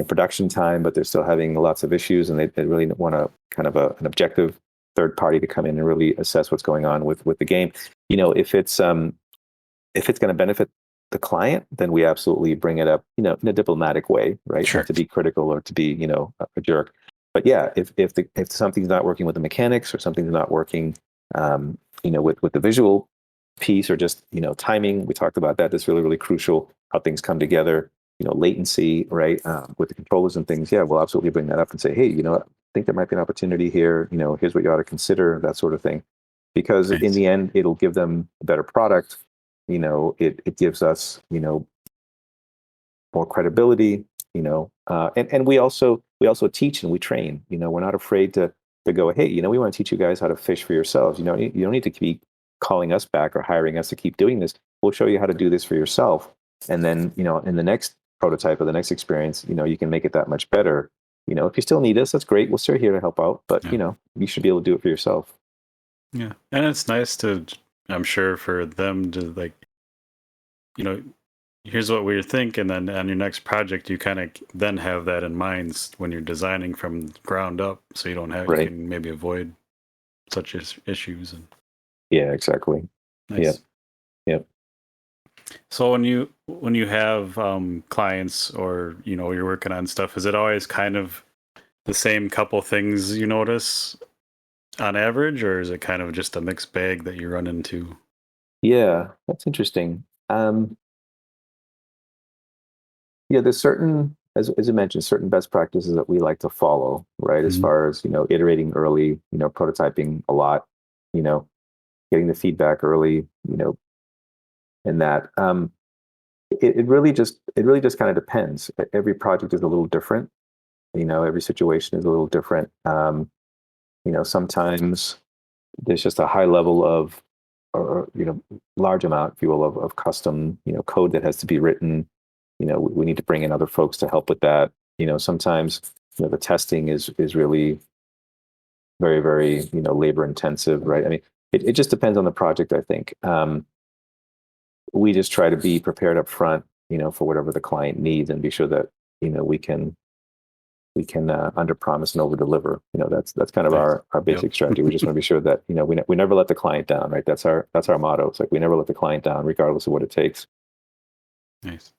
production time, but they're still having lots of issues, and they really want a kind of an objective third party to come in and really assess what's going on with the game. If it's going to benefit the client, then we absolutely bring it up, in a diplomatic way, right? Sure. Not to be critical or to be, a jerk. But yeah, if something's not working with the mechanics, or something's not working, with the visual piece, or just, timing, we talked about that. That's really, really crucial, how things come together, latency, right? With the controllers and things. Yeah, we'll absolutely bring that up and say, hey, I think there might be an opportunity here. Here's what you ought to consider, that sort of thing. Because in the end, it'll give them a better product. It gives us, more credibility, And we also teach and we train. We're not afraid to go, hey, we want to teach you guys how to fish for yourselves. You don't need to keep calling us back or hiring us to keep doing this. We'll show you how to do this for yourself. And then, in the next prototype or the next experience, you can make it that much better. If you still need us, that's great. We're still here to help out, but you should be able to do it for yourself. Yeah. And it's nice to, I'm sure, for them to like, here's what we think, and then on your next project, you kind of then have that in mind when you're designing from ground up, so you don't have, Right. you can maybe avoid such issues. And Yeah, exactly. nice. Yep. So when you have clients or you're working on stuff, is it always kind of the same couple things you notice on average, or is it kind of just a mixed bag that you run into? Yeah, that's interesting. Yeah, there's certain, as you mentioned, certain best practices that we like to follow, right? As Mhm. far as, iterating early, prototyping a lot, you know, getting the feedback early, and that. It really just kind of depends. Every project is a little different. Every situation is a little different. Sometimes there's just a high level of, or large amount, if you will, of custom, code that has to be written. We need to bring in other folks to help with that. Sometimes, the testing is really very, very, labor intensive, right? I mean, it just depends on the project, I think. We just try to be prepared up front, for whatever the client needs, and be sure that, we can under promise and over deliver. That's kind of Nice. our Yep. basic strategy. We just want to be sure that, we never let the client down, right? That's our motto. It's like, we never let the client down, regardless of what it takes. Nice.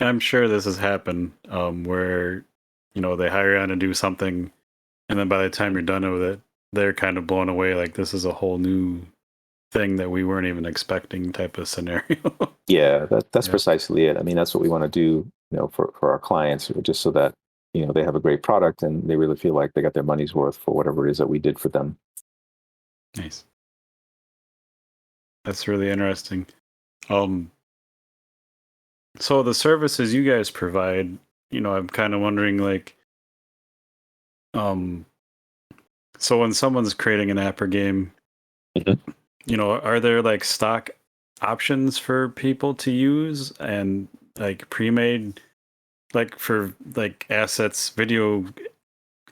And I'm sure this has happened where they hire you on to do something, and then by the time you're done with it, they're kind of blown away, like this is a whole new thing that we weren't even expecting type of scenario. Yeah, that's Yeah. precisely it. I mean, that's what we want to do, for our clients, just so that, they have a great product and they really feel like they got their money's worth for whatever it is that we did for them. Nice. That's really interesting. Um, so the services you guys provide, I'm kind of wondering, like, um, so when someone's creating an app or game, Mhm. are there like stock options for people to use and like pre-made, like for like assets, video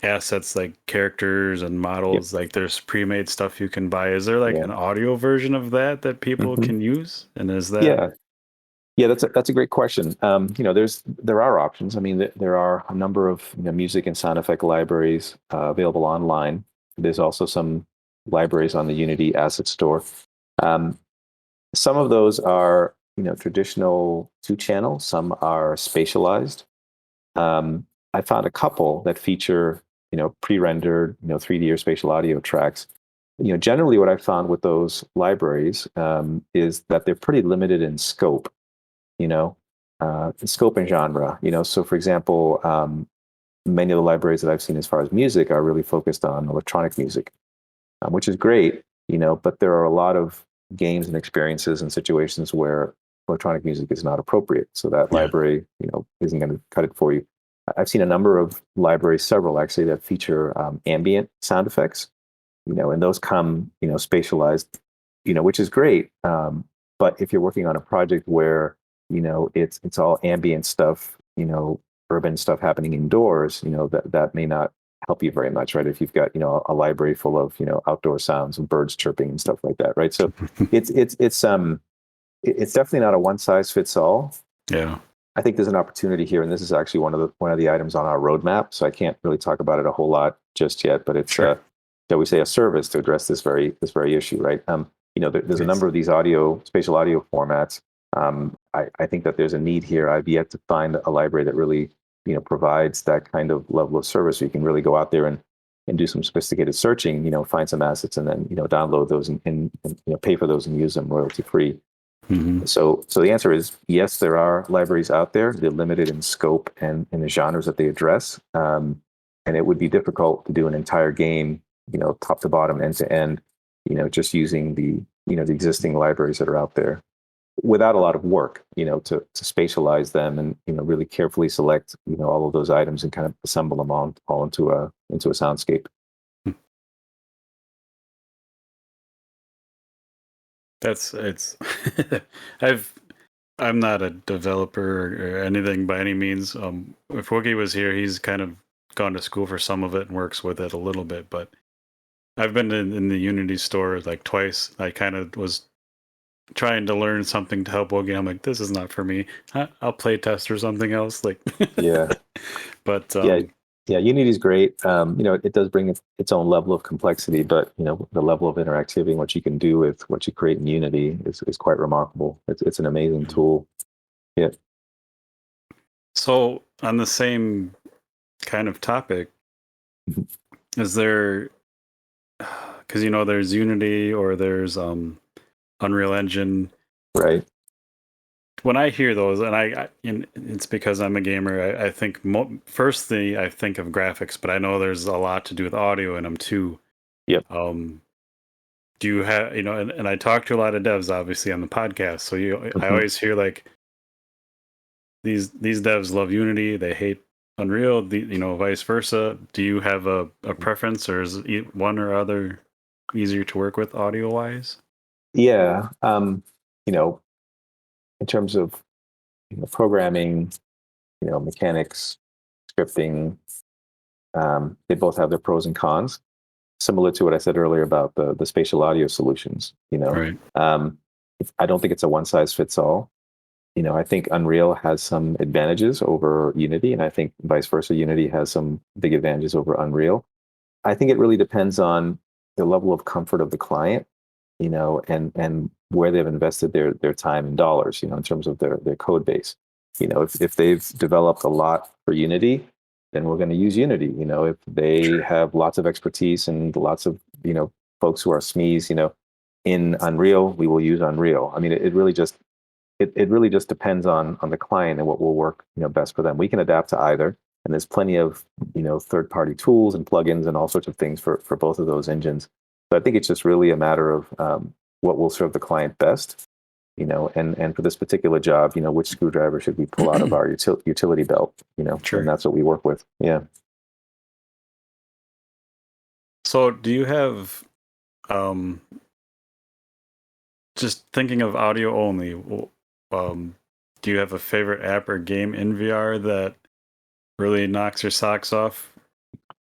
assets, like characters and Yep. models, like there's pre-made stuff you can buy. Is there like Yeah. an audio version of that people Hmm. can use? And is that Yeah. Yeah, that's a great question. There are options. I mean, there are a number of, music and sound effect libraries available online. There's also some libraries on the Unity Asset Store. Um, some of those are, traditional two-channel. Some are spatialized. I found a couple that feature, pre-rendered, 3D or spatial audio tracks. Generally, what I found with those libraries is that they're pretty limited in scope. You know, Scope and genre. So for example, many of the libraries that I've seen as far as music are really focused on electronic music, which is great. But there are a lot of games and experiences and situations where electronic music is not appropriate. So that yeah. library, isn't going to cut it for you. I've seen a number of libraries, several actually, that feature ambient sound effects. And those come, spatialized, which is great. But if you're working on a project where, it's all ambient stuff, urban stuff happening indoors, that may not help you very much, right? If you've got, a library full of, outdoor sounds and birds chirping and stuff like that, right? So it's definitely not a one size fits all. Yeah. I think there's an opportunity here, and this is actually one of the items on our roadmap. So I can't really talk about it a whole lot just yet, but it's Sure. shall we say, a service to address this very issue, right? There's a Nice. number of these spatial audio formats. I think that there's a need here. I've yet to find a library that really, provides that kind of level of service. So you can really go out there and do some sophisticated searching, find some assets, and then, download those and pay for those and use them royalty free. Hmm. So the answer is yes, there are libraries out there. They're limited in scope and in the genres that they address. And it would be difficult to do an entire game, top to bottom, end to end, just using the existing libraries that are out there. without a lot of work, to spatialize them and, really carefully select, all of those items and kind of assemble them all into a soundscape. It's I'm not a developer or anything by any means. If Woogie was here, he's kind of gone to school for some of it and works with it a little bit, but I've been in the Unity store like twice. I kind of was trying to learn something to help Woogie. I'm like, this is not for me. I'll play test or something else. Like, Yeah. but Yeah. Yeah. Unity's great. It does bring its own level of complexity, but, the level of interactivity and what you can do with what you create in Unity is quite remarkable. It's an amazing tool. Yeah. So on the same kind of topic, Mhm. is there, because there's Unity or there's Unreal Engine. Right. When I hear those, and it's because I'm a gamer, I think firstly I think of graphics, but I know there's a lot to do with audio in them too. Yep. Do you have, and I talk to a lot of devs obviously on the podcast, so I Mhm. always hear like these devs love Unity, they hate Unreal, vice versa. Do you have a preference, or is one or other easier to work with audio wise? Yeah. In terms of, programming, mechanics, scripting, they both have their pros and cons. Similar to what I said earlier about the spatial audio solutions. Right. I don't think it's a one size fits all. I think Unreal has some advantages over Unity, and I think vice versa, Unity has some big advantages over Unreal. I think it really depends on the level of comfort of the client, and where they've invested their time and dollars, in terms of their code base. If they've developed a lot for Unity, then we're going to use Unity. If they Sure. have lots of expertise and lots of, folks who are SMEs, in Unreal, we will use Unreal. I mean, it really just depends on the client and what will work, best for them. We can adapt to either, and there's plenty of, third party tools and plugins and all sorts of things for both of those engines. So I think it's just really a matter of, what will serve the client best, and for this particular job, which screwdriver should we pull out of our utility belt, Sure. and that's what we work with. Yeah. So do you have, um just thinking of audio only, um do you have a favorite app or game in VR that really knocks your socks off?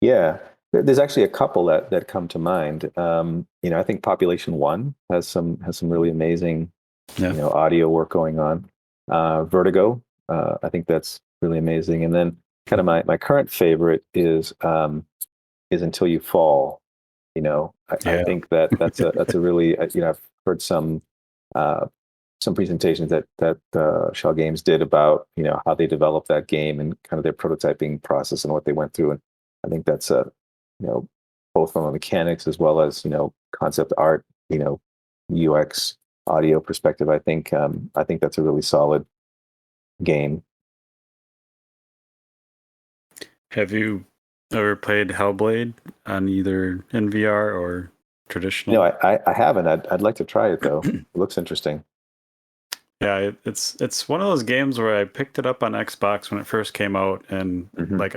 Yeah, there's actually a couple that come to mind. I think Population One has some really amazing, Yeah. audio work going on. Vertigo, I think that's really amazing. And then kind of my current favorite is Until You Fall. I Yeah. think that's a really, I've heard uh, some presentations that Shell Games did about, how they developed that game and kind of their prototyping process and what they went through. And I think that's you know both from a mechanics as well as, concept art, UX audio perspective. I think that's a really solid game. Have you ever played Hellblade on either in VR or traditional? I haven't. I'd like to try it though. It looks interesting. Yeah, it's one of those games where I picked it up on Xbox when it first came out, and Hmm. like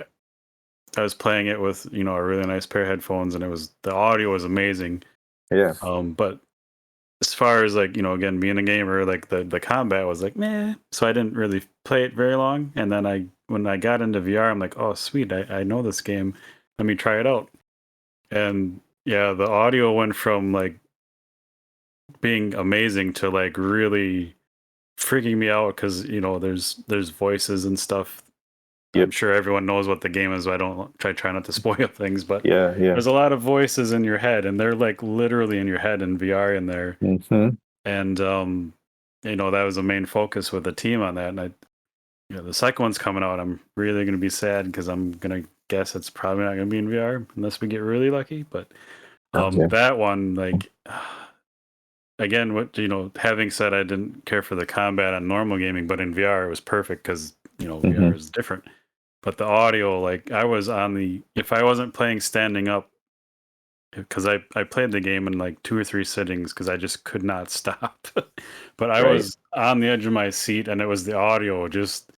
I was playing it with a really nice pair of headphones, and the audio was amazing. Yeah. But as far as like again being a gamer, like the combat was like meh, so I didn't really play it very long. And then when I got into VR, I'm like, oh sweet, I know this game. Let me try it out. And yeah, the audio went from like being amazing to like really freaking me out because there's voices and stuff. I'm Yep. sure everyone knows what the game is, so I don't try not to spoil things, but Yeah. Yeah. there's a lot of voices in your head, and they're like literally in your head in VR in there. Hmm. And that was the main focus with the team on that. And the second one's coming out. I'm really gonna be sad because I'm gonna guess it's probably not gonna be in VR unless we get really lucky. But Okay. that one, like again, what having said I didn't care for the combat on normal gaming, but in VR it was perfect because VR Hmm. is different. But the audio, like I was if I wasn't playing standing up, because I played the game in like 2 or 3 sittings because I just could not stop. But I Right. was on the edge of my seat, and it was the audio. Just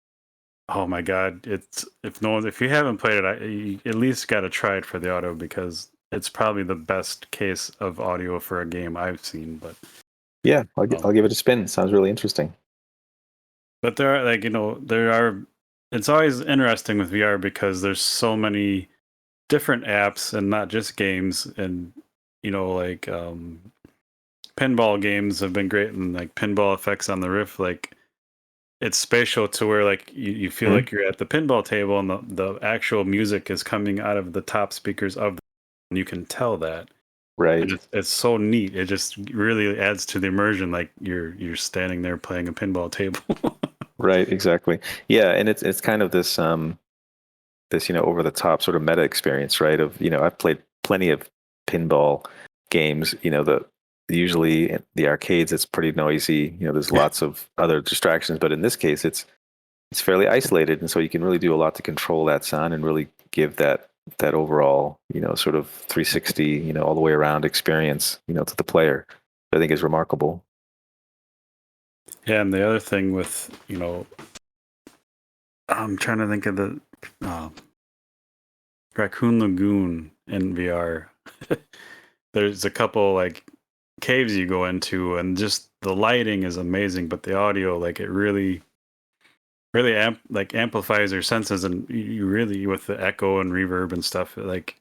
oh my god! It's if you haven't played it, you at least got to try it for the audio because it's probably the best case of audio for a game I've seen. Yeah, I'll Um, give it a spin. Sounds really interesting. but there are there are. It's always interesting with VR because there's so many different apps and not just games, and like pinball games have been great, and like pinball effects on the Rift, like it's spatial to where like you feel Mhm. like you're at the pinball table, and the actual music is coming out of the top speakers and you can tell that, and Right. it's so neat. It just really adds to the immersion, like you're standing there playing a pinball table. Right. Exactly. Yeah, and it's kind of this over the top sort of meta experience, right? Of I've played plenty of pinball games. The usually in the arcades it's pretty noisy. There's lots of other distractions, but in this case it's fairly isolated, and so you can really do a lot to control that sound and really give that overall sort of 360 all the way around experience to the player. I think is remarkable. Yeah, and the other thing with I'm trying to think of the uh, Raccoon Lagoon in VR. There's a couple like caves you go into, and just the lighting is amazing, but the audio, like it really amplifies your senses, and you really with the echo and reverb and stuff. Like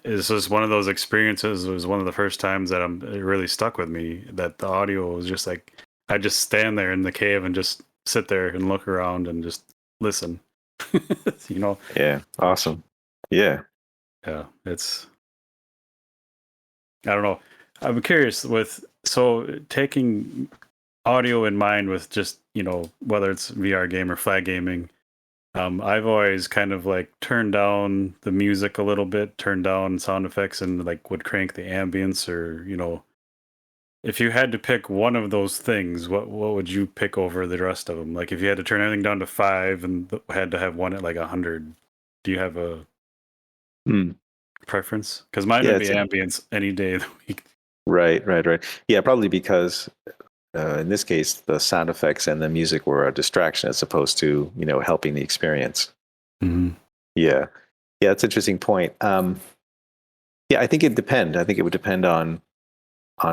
it's just one of those experiences. It was one of the first times that it really stuck with me. That the audio was just like I just stand there in the cave and just sit there and look around and just listen. you know, Yeah, awesome. Yeah. yeah, it's I don't know. I'm curious with taking audio in mind with just whether it's VR game or flag gaming. I've always kind of like turned down the music a little bit, turned down sound effects, and like would crank the ambience, or if you had to pick one of those things, what would you pick over the rest of them? Like if you had to turn everything down to 5 and had to have one at like 100, do you have a Hmm. preference? Because mine Yeah, would be it's ambience any day of the week. right. Yeah, probably because in this case, the sound effects and the music were a distraction as opposed to, helping the experience. Mm-hmm. Yeah. Yeah, that's an interesting point. Yeah, I think I think it would depend on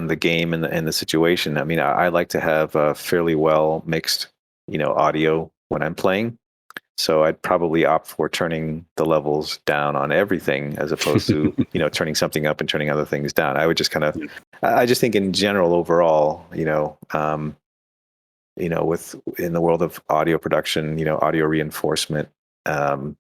the game and the situation. I mean, I like to have a fairly well mixed, audio when I'm playing. So I'd probably opt for turning the levels down on everything as opposed to, turning something up and turning other things down. I would just I just think in general overall, with in the world of audio production, audio reinforcement, um,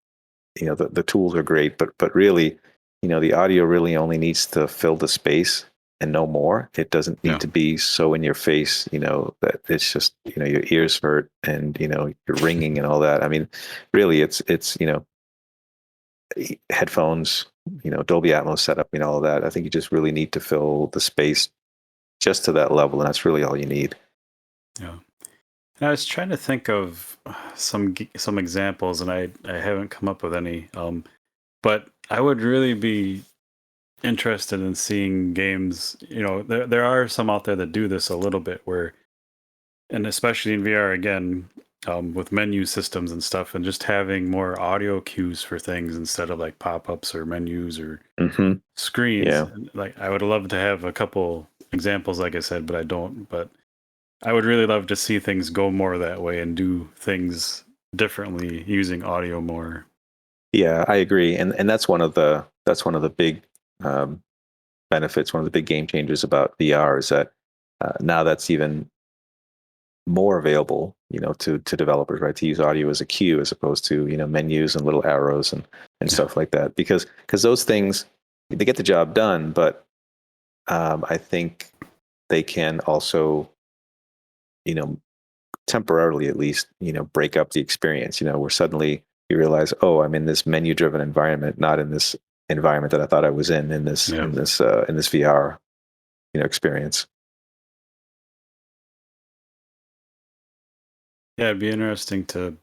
the tools are great, but really, the audio really only needs to fill the space and no more. It doesn't need Yeah. to be so in your face, that it's just, your ears hurt and, you're ringing and all that. I mean, really it's, headphones, Dolby Atmos setup, all of that. I think you just really need to fill the space just to that level. And that's really all you need. Yeah. And I was trying to think of some examples, and I haven't come up with any. But I would really be interested in seeing games. There are some out there that do this a little bit, where, and especially in VR again, with menu systems and stuff, and just having more audio cues for things instead of like pop-ups or menus or Hmm. screens. Yeah. And, like I would love to have a couple examples, like I said, but I don't. But I would really love to see things go more that way and do things differently using audio more. Yeah, I agree. And that's one of the big, um, benefits, one of the big game changers about VR is that now that's even more available, to developers, right? To use audio as a cue as opposed to, menus and little arrows and Yeah. stuff like that. Because those things, they get the job done, but I think they can also, you know, temporarily at least, break up the experience, where suddenly you realize, oh, I'm in this menu driven environment, not in this environment that I thought I was in this Yeah. in this VR, experience. Yeah. It'd be interesting to,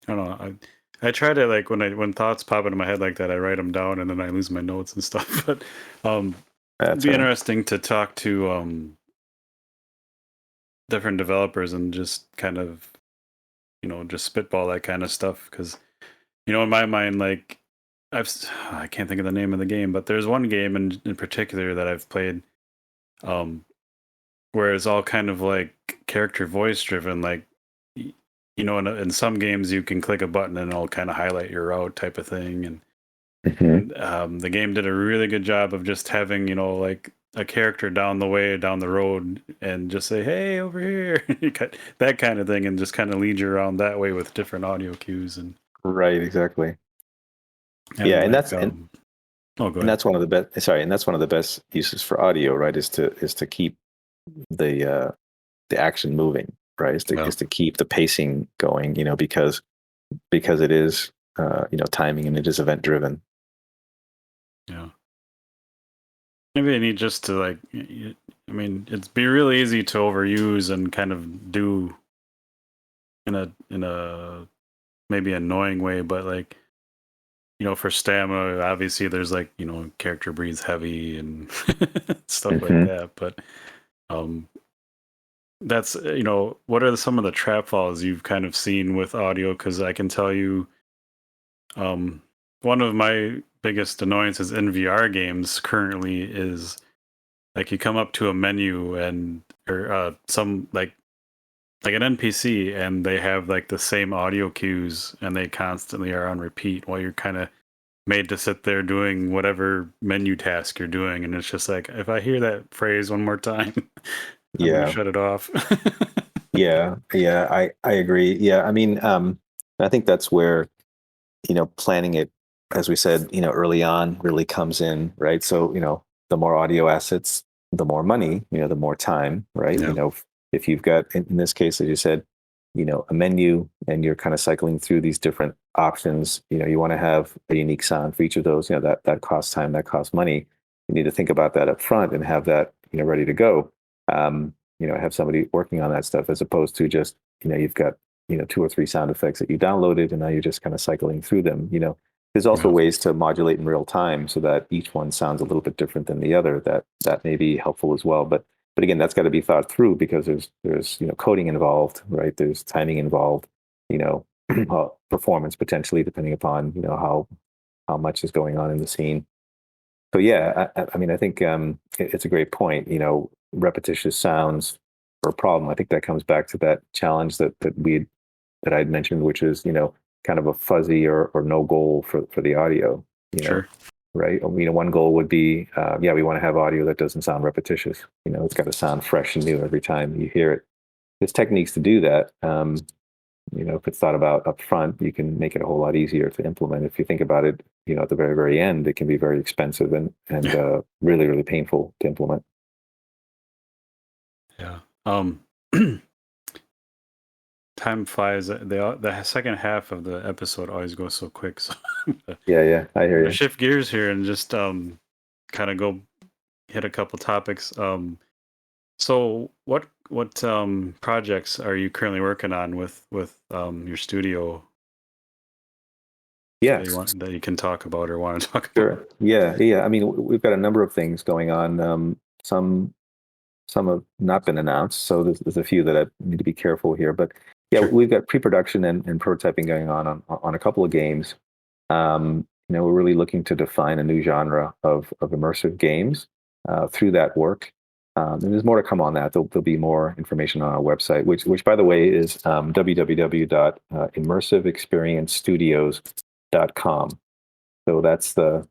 I don't know. I try to like when thoughts pop into my head like that, I write them down and then I lose my notes and stuff. But it'd That's be all right. interesting to talk to different developers and just kind of just spitball that kind of stuff because in my mind, like I can't think of the name of the game, but there's one game in particular that I've played, um, where it's all kind of like character voice driven. Like, in some games you can click a button and it'll kind of highlight your route type of thing, and Hmm. the game did a really good job of just having like a character down the road and just say, "Hey, over here," that kind of thing, and just kind of lead you around that way with different audio cues Right, exactly. and Yeah, and like that's oh, go and ahead. that's one of the best. Sorry, and that's one of the best uses for audio, right? Is to keep the action moving, right? Yeah, Is to keep the pacing going, because it is timing and it is event driven. yeah. Maybe I need just to like. I mean, it'd be really easy to overuse and kind of do in a maybe annoying way, but like for stamina, obviously there's like character breathes heavy and stuff like Hmm. that. But um, that's what are some of the trap falls you've kind of seen with audio? Because I can tell you, um, one of my biggest annoyances in VR games currently is like you come up to a menu and or some like an NPC and they have like the same audio cues and they constantly are on repeat while you're kind of made to sit there doing whatever menu task you're doing, and it's just like if I hear that phrase one more time, I'm gonna Yeah, shut it off. yeah. I agree. Yeah, I mean, I think that's where planning it, as we said, early on really comes in, right? So, the more audio assets, the more money, the more time, right? Yeah, If you've got, in this case, as you said, a menu and you're kind of cycling through these different options, you want to have a unique sound for each of those, that costs time, that costs money. You need to think about that up front and have that, ready to go. Have somebody working on that stuff as opposed to just, you've got two or three sound effects that you downloaded and now you're just kind of cycling through them. There's also yeah, ways to modulate in real time so that each one sounds a little bit different than the other. That may be helpful as well. But again, that's got to be thought through because there's coding involved, right? There's timing involved, you know performance potentially depending upon how much is going on in the scene. So yeah, I mean, I think it's a great point. Repetitious sounds are a problem. I think that comes back to that challenge that I'd mentioned, which is kind of a fuzzy or no goal for the audio. sure, Right? One goal would be we want to have audio that doesn't sound repetitious. It's got to sound fresh and new every time you hear it. There's techniques to do that. If it's thought about up front, you can make it a whole lot easier to implement. If you think about it, at the very, very end, it can be very expensive and yeah, really, really painful to implement. yeah. Time flies. The second half of the episode always goes so quick. So I'm Yeah, yeah, I hear gonna you. shift gears here and just kind of go hit a couple topics. So what projects are you currently working on with your studio Yeah, that you can talk about or want to talk about? sure. Yeah, yeah. I mean, we've got a number of things going on. Some have not been announced, so there's a few that I need to be careful here. But yeah, Sure. we've got pre-production and prototyping going on a couple of games. We're really looking to define a new genre of immersive games through that work. And there's more to come on that. There'll be more information on our website, which by the way is www.immersiveexperiencestudios.com. So that's the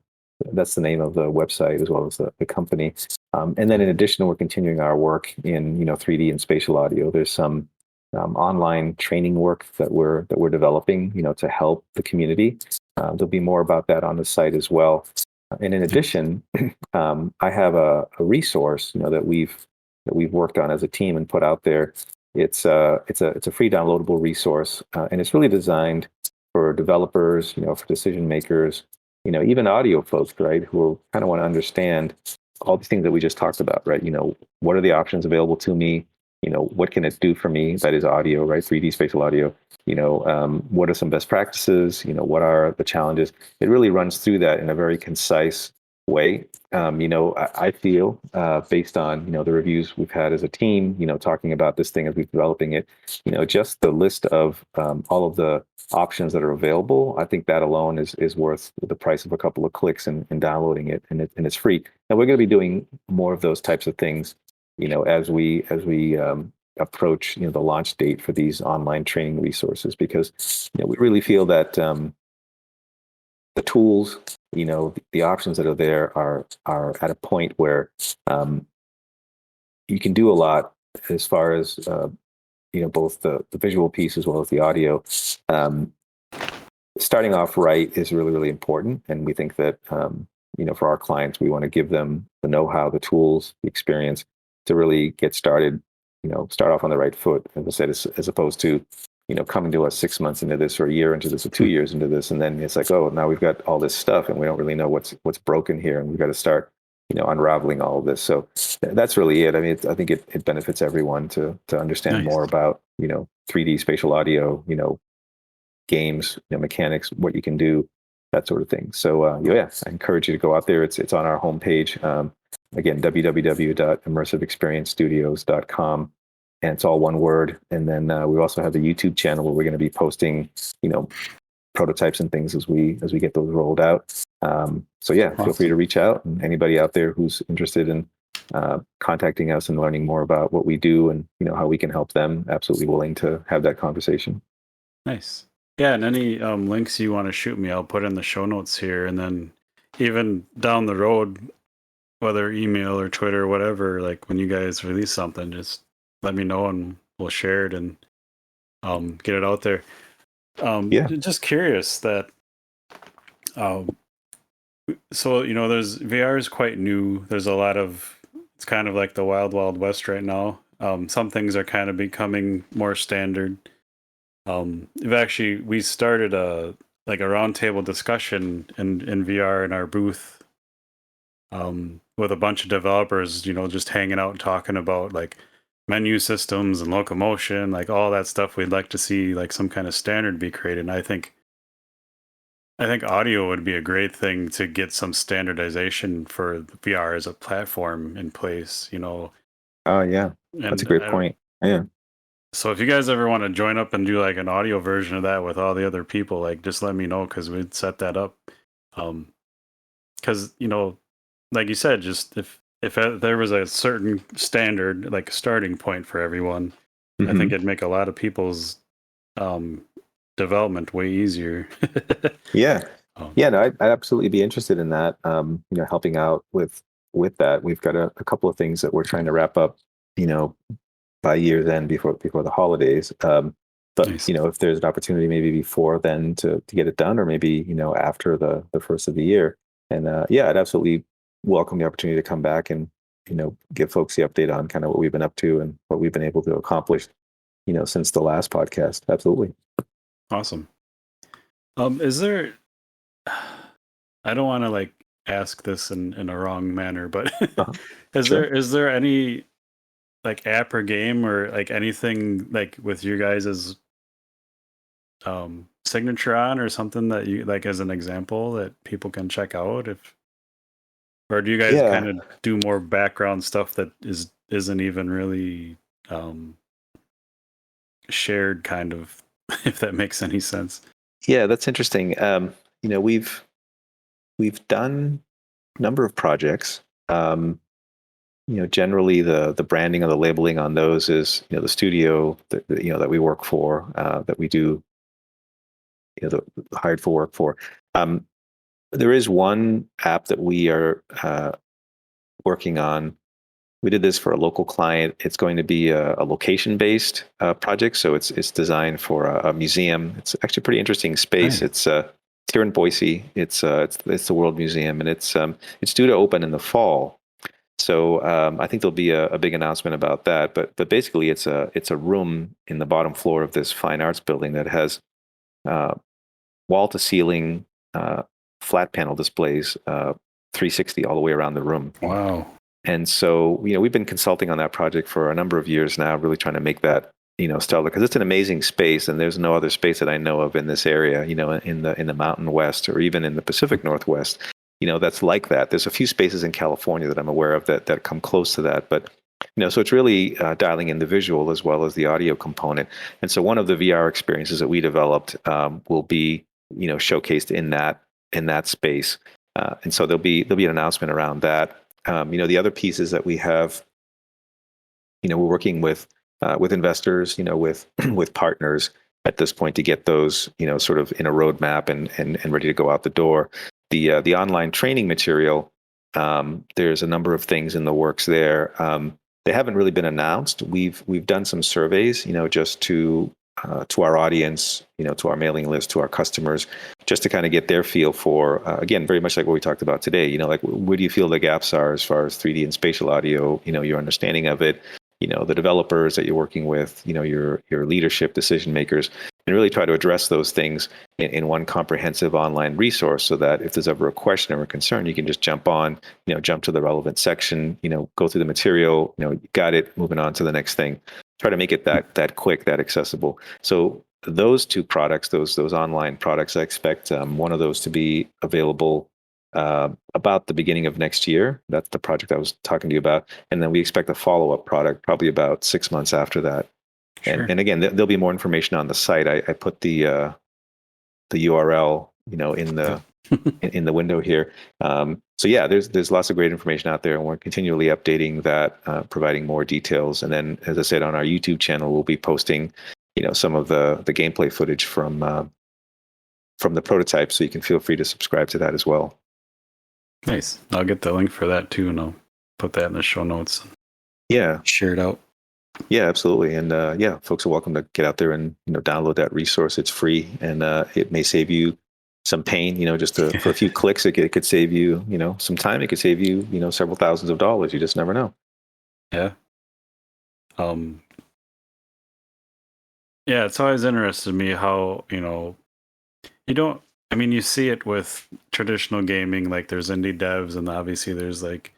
name of the website as well as the company. And then in addition, we're continuing our work in 3D and spatial audio. There's some online training work that we're developing, to help the community. There'll be more about that on the site as well. And in addition, I have a resource, that we've worked on as a team and put out there. It's a free downloadable resource, and it's really designed for developers, for decision makers, even audio folks, right, who kind of want to understand all these things that we just talked about, right? What are the options available to me? what can it do for me? That is audio, right? 3D spatial audio. What are some best practices? What are the challenges? It really runs through that in a very concise way. I feel based on the reviews we've had as a team, talking about this thing as we're developing it, just the list of all of the options that are available. I think that alone is worth the price of a couple of clicks and downloading it, and it's free. And we're going to be doing more of those types of things, as we approach the launch date for these online training resources, because we really feel that the tools, the options that are there are at a point where you can do a lot as far as both the visual piece as well as the audio. Starting off right is really, really important, and we think that for our clients, we want to give them the know-how, the tools, the experience to really get started. Start off on the right foot, as I said, as opposed to coming to us 6 months into this, or a year into this, or 2 years into this, and then it's like, oh, now we've got all this stuff, and we don't really know what's broken here, and we've got to start unraveling all of this. So that's really it. I mean, I think it benefits everyone to understand more about 3D spatial audio, games, mechanics, what you can do, that sort of thing. So I encourage you to go out there. It's on our homepage. Again, www.immersiveexperiencestudios.com, and it's all one word. And then we also have the YouTube channel where we're going to be posting, prototypes and things as we get those rolled out. Awesome. Feel free to reach out, and anybody out there who's interested in contacting us and learning more about what we do and how we can help them, absolutely willing to have that conversation. Nice. Yeah, and any links you want to shoot me, I'll put in the show notes here, and then even down the road, whether email or Twitter or whatever, like when you guys release something, just let me know and we'll share it and get it out there. Just curious that so there's VR is quite new. There's a lot of, it's kind of like the wild west right now. Some things are kind of becoming more standard. We started a roundtable discussion in VR in our booth with a bunch of developers, just hanging out and talking about like menu systems and locomotion, like all that stuff. We'd like to see like some kind of standard be created. And I think audio would be a great thing to get some standardization for VR as a platform in place, Oh yeah. That's a great point. Yeah. So if you guys ever want to join up and do like an audio version of that with all the other people, like just let me know, because we'd set that up. Because like you said, just if there was a certain standard, like a starting point for everyone, I think it'd make a lot of people's development way easier. Yeah. No, I'd absolutely be interested in that. Helping out with that. We've got a couple of things that we're trying to wrap up, by year's end, before the holidays. But nice. If there's an opportunity maybe before then to get it done, or maybe after the first of the year, and I'd absolutely welcome the opportunity to come back and give folks the update on kind of what we've been up to and what we've been able to accomplish since the last podcast. Absolutely. Awesome. Is there, I don't want to like ask this in a wrong manner, but is there any like app or game or like anything like with your guys' signature on, or something that you like as an example that people can check out? Or do you guys kind of do more background stuff that isn't even really shared, kind of, if that makes any sense? Yeah, that's interesting. We've done a number of projects. Generally the branding or the labeling on those is the studio that we work for, that we do the hired for work for. There is one app that we are working on. We did this for a local client. It's going to be a location-based project, so it's designed for a museum. It's actually a pretty interesting space. Right. It's here in Boise. It's the World Museum, and it's due to open in the fall. So I think there'll be a big announcement about that. But basically, it's a room in the bottom floor of this fine arts building that has wall-to-ceiling flat panel displays, 360 all the way around the room. Wow. And so, we've been consulting on that project for a number of years now, really trying to make that, stellar, because it's an amazing space, and there's no other space that I know of in this area, in the Mountain West or even in the Pacific Northwest, that's like that. There's a few spaces in California that I'm aware of that come close to that, but so it's really dialing in the visual as well as the audio component. And so one of the VR experiences that we developed will be, showcased in that space. And so there'll be an announcement around that. The other pieces that we have, we're working with investors, with with partners at this point to get those, sort of in a roadmap and ready to go out the door. The online training material, there's a number of things in the works there. They haven't really been announced. We've done some surveys, just to our audience, to our mailing list, to our customers, just to kind of get their feel for, again, very much like what we talked about today, like where do you feel the gaps are as far as 3D and spatial audio, your understanding of it, the developers that you're working with, your leadership decision makers, and really try to address those things in one comprehensive online resource, so that if there's ever a question or a concern, you can just jump to the relevant section, go through the material, got it, moving on to the next thing. Try to make it that quick, that accessible. So those two products, those online products, I expect one of those to be available about the beginning of next year. That's the project I was talking to you about. And then we expect a follow-up product probably about 6 months after that. Sure. And again, there'll be more information on the site. I put the URL, in the in the window here. So yeah, there's lots of great information out there, and we're continually updating that, providing more details. And then, as I said, on our YouTube channel, we'll be posting, some of the gameplay footage from the prototype, so you can feel free to subscribe to that as well. Nice. I'll get the link for that too, and I'll put that in the show notes. Yeah. Share it out. Yeah, absolutely. And yeah, folks are welcome to get out there and download that resource. It's free, and it may save you some pain. Just for a few clicks, it could save you some time. It could save you several thousands of dollars. You just never know. Yeah. Yeah, it's always interested me how you don't. I mean, you see it with traditional gaming, like there's indie devs, and obviously there's like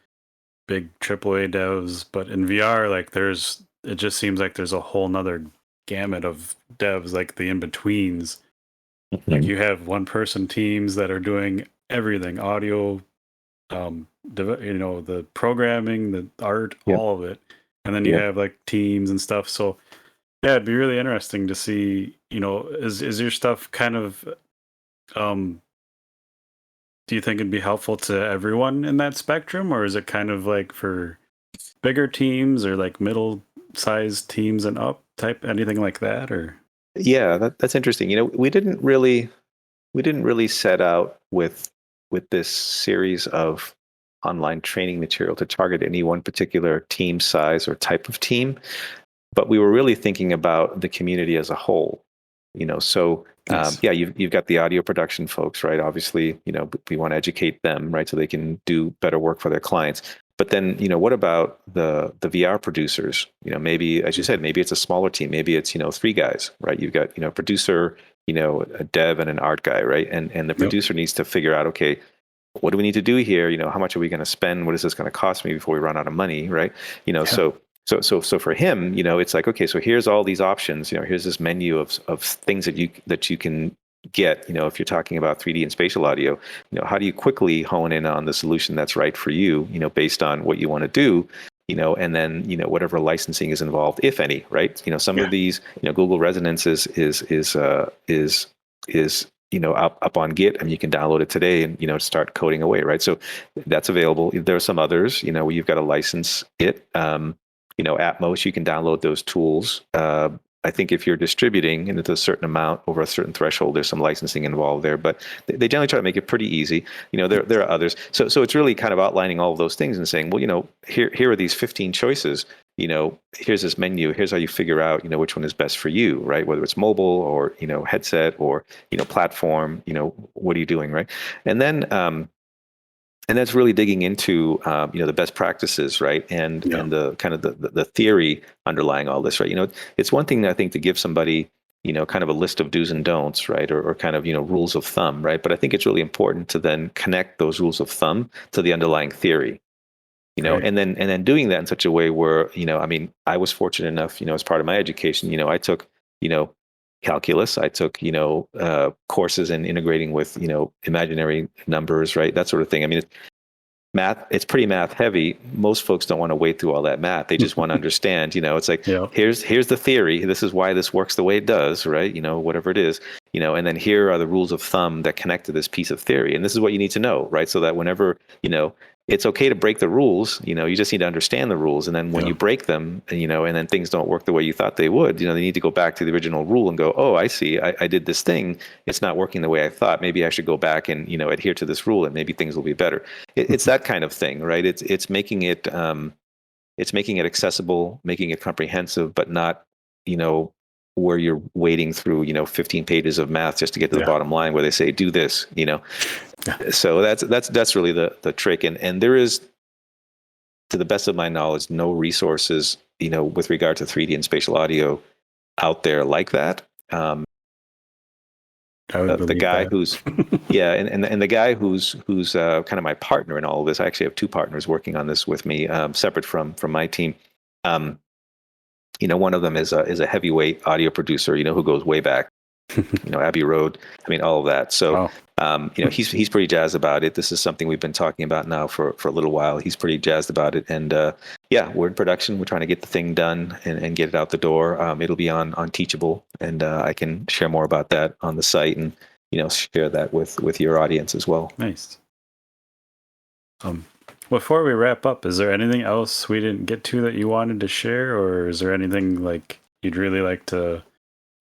big AAA devs, but in VR, like it just seems like there's a whole nother gamut of devs, like the in-betweens. Mm-hmm. Like you have one-person teams that are doing everything, audio, the programming, the art, yep. All of it. And then you have like teams and stuff. So yeah, it'd be really interesting to see, is your stuff kind of, do you think it'd be helpful to everyone in that spectrum, or is it kind of like for bigger teams or like middle-sized teams and up type, anything like that? Or yeah, that's interesting. We didn't really set out with this series of online training material to target any one particular team size or type of team, but we were really thinking about the community as a whole. So nice. Yeah, you've got the audio production folks, right? Obviously, we want to educate them, right, so they can do better work for their clients. But then, what about the VR producers? Maybe, as you said, maybe it's a smaller team. Maybe it's 3 guys, right? You've got a producer, a dev, and an art guy, right? And the producer needs to figure out, okay, what do we need to do here? How much are we going to spend? What is this going to cost me before we run out of money, right? So for him, it's like, okay, so here's all these options. Here's this menu of things that you can get. If you're talking about 3D and spatial audio, how do you quickly hone in on the solution that's right for you? Based on what you want to do. And then whatever licensing is involved, if any, right? Some of these, Google Resonance is up on Git, and you can download it today and start coding away, right? So that's available. There are some others, where you've got to license it. At most, you can download those tools. I think if you're distributing and it's a certain amount over a certain threshold, there's some licensing involved there, but they generally try to make it pretty easy. There are others. So it's really kind of outlining all of those things and saying, well, here are these 15 choices. Here's this menu. Here's how you figure out, which one is best for you, right? Whether it's mobile or, headset or, platform, what are you doing, right? And then, and that's really digging into, the best practices, right? And the kind of the theory underlying all this, right? It's one thing, I think, to give somebody, kind of a list of do's and don'ts, right? Or kind of, rules of thumb, right? But I think it's really important to then connect those rules of thumb to the underlying theory. know, Right. and then doing that in such a way where, you know, I mean, I was fortunate enough, you know, as part of my education, you know, I took, you know, calculus, I took, you know, courses in integrating with, you know, imaginary numbers, right? That sort of thing. I mean, math, it's pretty math heavy. Most folks don't want to wade through all that math. They just want to understand, you know, it's like, Yeah. here's the theory. This is why this works the way it does, right? You know, whatever it is, you know, and then here are the rules of thumb that connect to this piece of theory. And this is what you need to know, right? So that whenever, you know, it's okay to break the rules, you know, you just need to understand the rules. And then when Yeah. you break them, you know, and then things don't work the way you thought they would, you know, they need to go back to the original rule and go, oh, I see, I did this thing. It's not working the way I thought. Maybe I should go back and, you know, adhere to this rule and maybe things will be better. It's that kind of thing, right? It's making it accessible, making it comprehensive, but not, you know, where you're wading through, you know, 15 pages of math just to get to the Yeah. bottom line where they say do this, you know. So that's really the trick, and there is, to the best of my knowledge, no resources, you know, with regard to 3D and spatial audio out there like that. I would The believe guy that. who's yeah, and the guy who's kind of my partner in all of this. I actually have two partners working on this with me, separate from my team. Um, you know, one of them is a heavyweight audio producer, you know, who goes way back. You know, Abbey Road. I mean, all of that. So, Wow. you know, he's pretty jazzed about it. This is something we've been talking about now for a little while. He's pretty jazzed about it, and yeah, we're in production. We're trying to get the thing done and get it out the door. It'll be on Teachable, and I can share more about that on the site, and you know, share that with your audience as well. Nice. Before we wrap up, is there anything else we didn't get to that you wanted to share, or is there anything like you'd really like to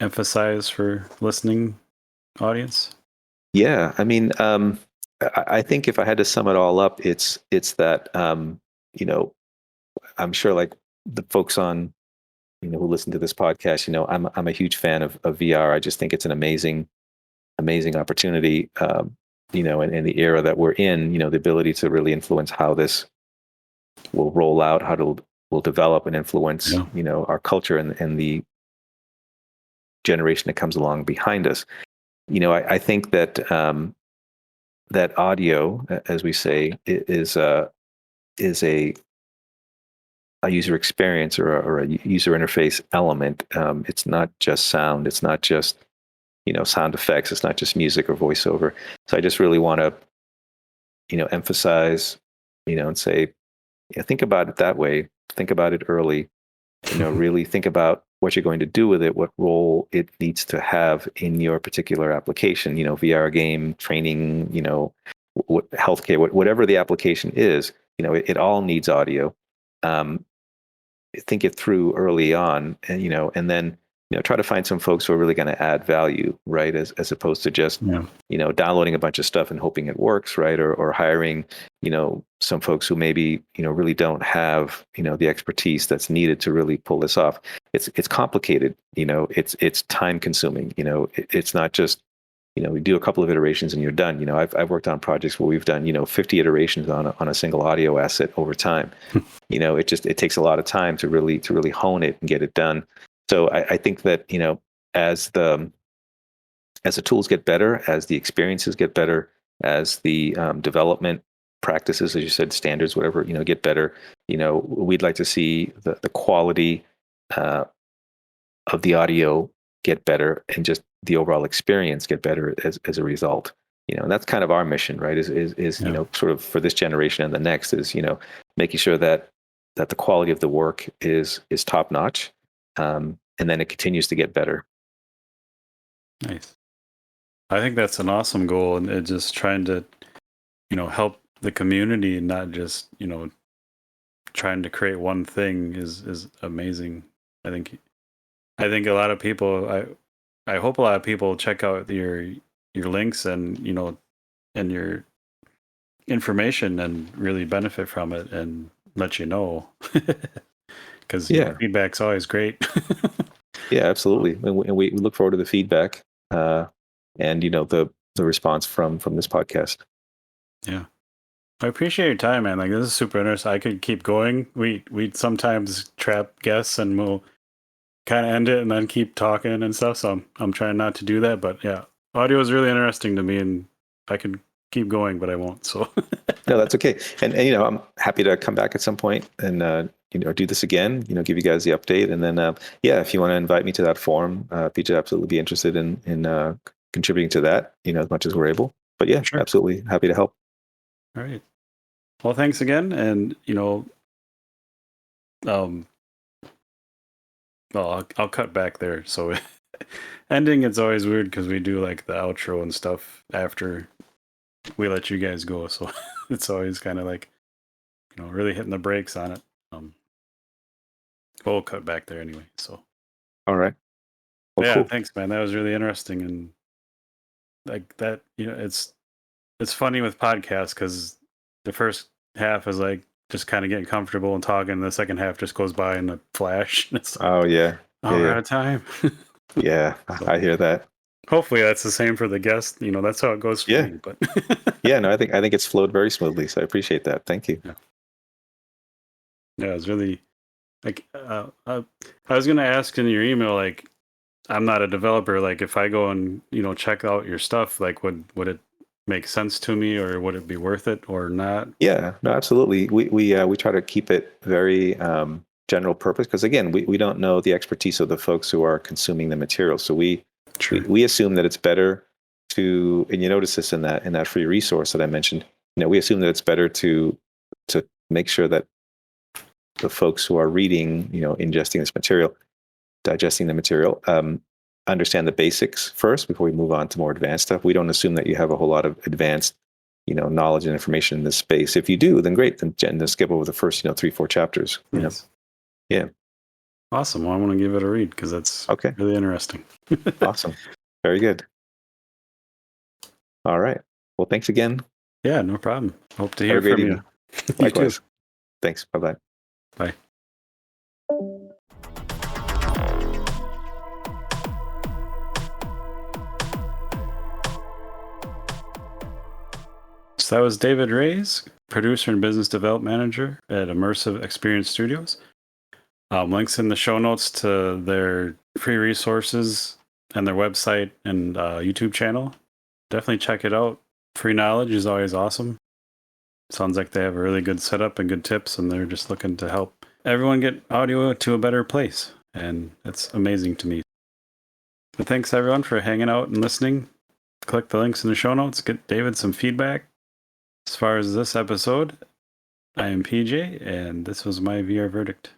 emphasize for listening audience? Yeah, I mean, I think if I had to sum it all up, it's that you know, I'm sure like the folks on, you know, who listen to this podcast, you know, I'm a huge fan of VR. I just think it's an amazing opportunity. You know, in the era that we're in, you know, the ability to really influence how this will roll out, how it will develop and influence, Yeah. you know, our culture and the generation that comes along behind us. You know, I think that that audio, as we say, is a user experience or a user interface element. It's not just sound. It's not just, you know, sound effects. It's not just music or voiceover. So I just really want to, you know, emphasize, you know, and say, yeah, think about it that way. Think about it early. You know, really think about what you're going to do with it, what role it needs to have in your particular application. You know, VR game, training, you know, healthcare, whatever the application is. You know, it all needs audio. Um, think it through early on, and you know, and then, you know, try to find some folks who are really going to add value, right? As opposed to just, Yeah. you know, downloading a bunch of stuff and hoping it works, right? Or hiring, you know, some folks who maybe, you know, really don't have, you know, the expertise that's needed to really pull this off. It's complicated, you know, it's time consuming, you know, it's not just, you know, we do a couple of iterations and you're done. You know, I've worked on projects where we've done, you know, 50 iterations on a single audio asset over time. You know, it takes a lot of time to really hone it and get it done. So I think that, you know, as the tools get better, as the experiences get better, as the development practices, as you said, standards, whatever, you know, get better, you know, we'd like to see the quality of the audio get better and just the overall experience get better as a result. You know, and that's kind of our mission, right? Is Yeah. you know, sort of for this generation and the next, is, you know, making sure that the quality of the work is top notch, and then it continues to get better. Nice. I think that's an awesome goal, and just trying to, you know, help the community and not just, you know, trying to create one thing is amazing. I think a lot of people, I hope a lot of people check out your links and, you know, and your information and really benefit from it and let you know, because Yeah, feedback's always great. yeah, absolutely, and we look forward to the feedback, and you know, the response from this podcast. Yeah. I appreciate your time, man. Like, this is super interesting. I could keep going. We sometimes trap guests and we'll kind of end it and then keep talking and stuff. So I'm trying not to do that. But yeah, audio is really interesting to me, and I could keep going, but I won't. So No, that's okay. And I'm happy to come back at some point and do this again. Give you guys the update, and then yeah, if you want to invite me to that forum, PJ, absolutely be interested in contributing to that. As much as we're able. But yeah, sure. absolutely happy to help. All right. Well, thanks again, and well, I'll cut back there. So ending, it's always weird because we do like the outro and stuff after we let you guys go. So it's always kind of like, really hitting the brakes on it. We'll cut back there anyway. So All right. Well, yeah, cool. thanks, man. That was really interesting, and like that, it's funny with podcasts because the first half is like just kind of getting comfortable and talking, and the second half just goes by in a flash. It's like, Oh yeah. oh, we're out of time. Yeah, I hear that. Hopefully that's the same for the guest. That's how it goes for Yeah. me. But Yeah, no, I think it's flowed very smoothly, so I appreciate that. Thank you. yeah, it's really like I was gonna ask in your email, like, I'm not a developer. Like, if I go and check out your stuff, like, would it make sense to me, or would it be worth it, or not? Yeah, no, absolutely. We try to keep it very general purpose because again, we don't know the expertise of the folks who are consuming the material. So Sure. we assume that it's better to, and you notice this in that free resource that I mentioned. We assume that it's better to make sure that the folks who are reading, ingesting this material, digesting the material, understand the basics first before we move on to more advanced stuff. We don't assume that you have a whole lot of advanced, knowledge and information in this space. If you do, then great. Then skip over the first, 3-4 chapters. Nice. Yeah. Awesome. Well, I want to give it a read because that's Okay. really interesting. Awesome. Very good. All right. Well, thanks again. Yeah, no problem. Hope to Have hear a great from evening. you. You Likewise. too. Thanks. Bye-bye. Bye. So that was David Reyes, producer and business development manager at Immersive Experience Studios. Links in the show notes to their free resources and their website and YouTube channel. Definitely check it out. Free knowledge is always awesome. Sounds like they have a really good setup and good tips, and they're just looking to help everyone get audio to a better place. And it's amazing to me. But thanks everyone for hanging out and listening. Click the links in the show notes. Get David some feedback. As far as this episode, I am PJ, and this was my VR verdict.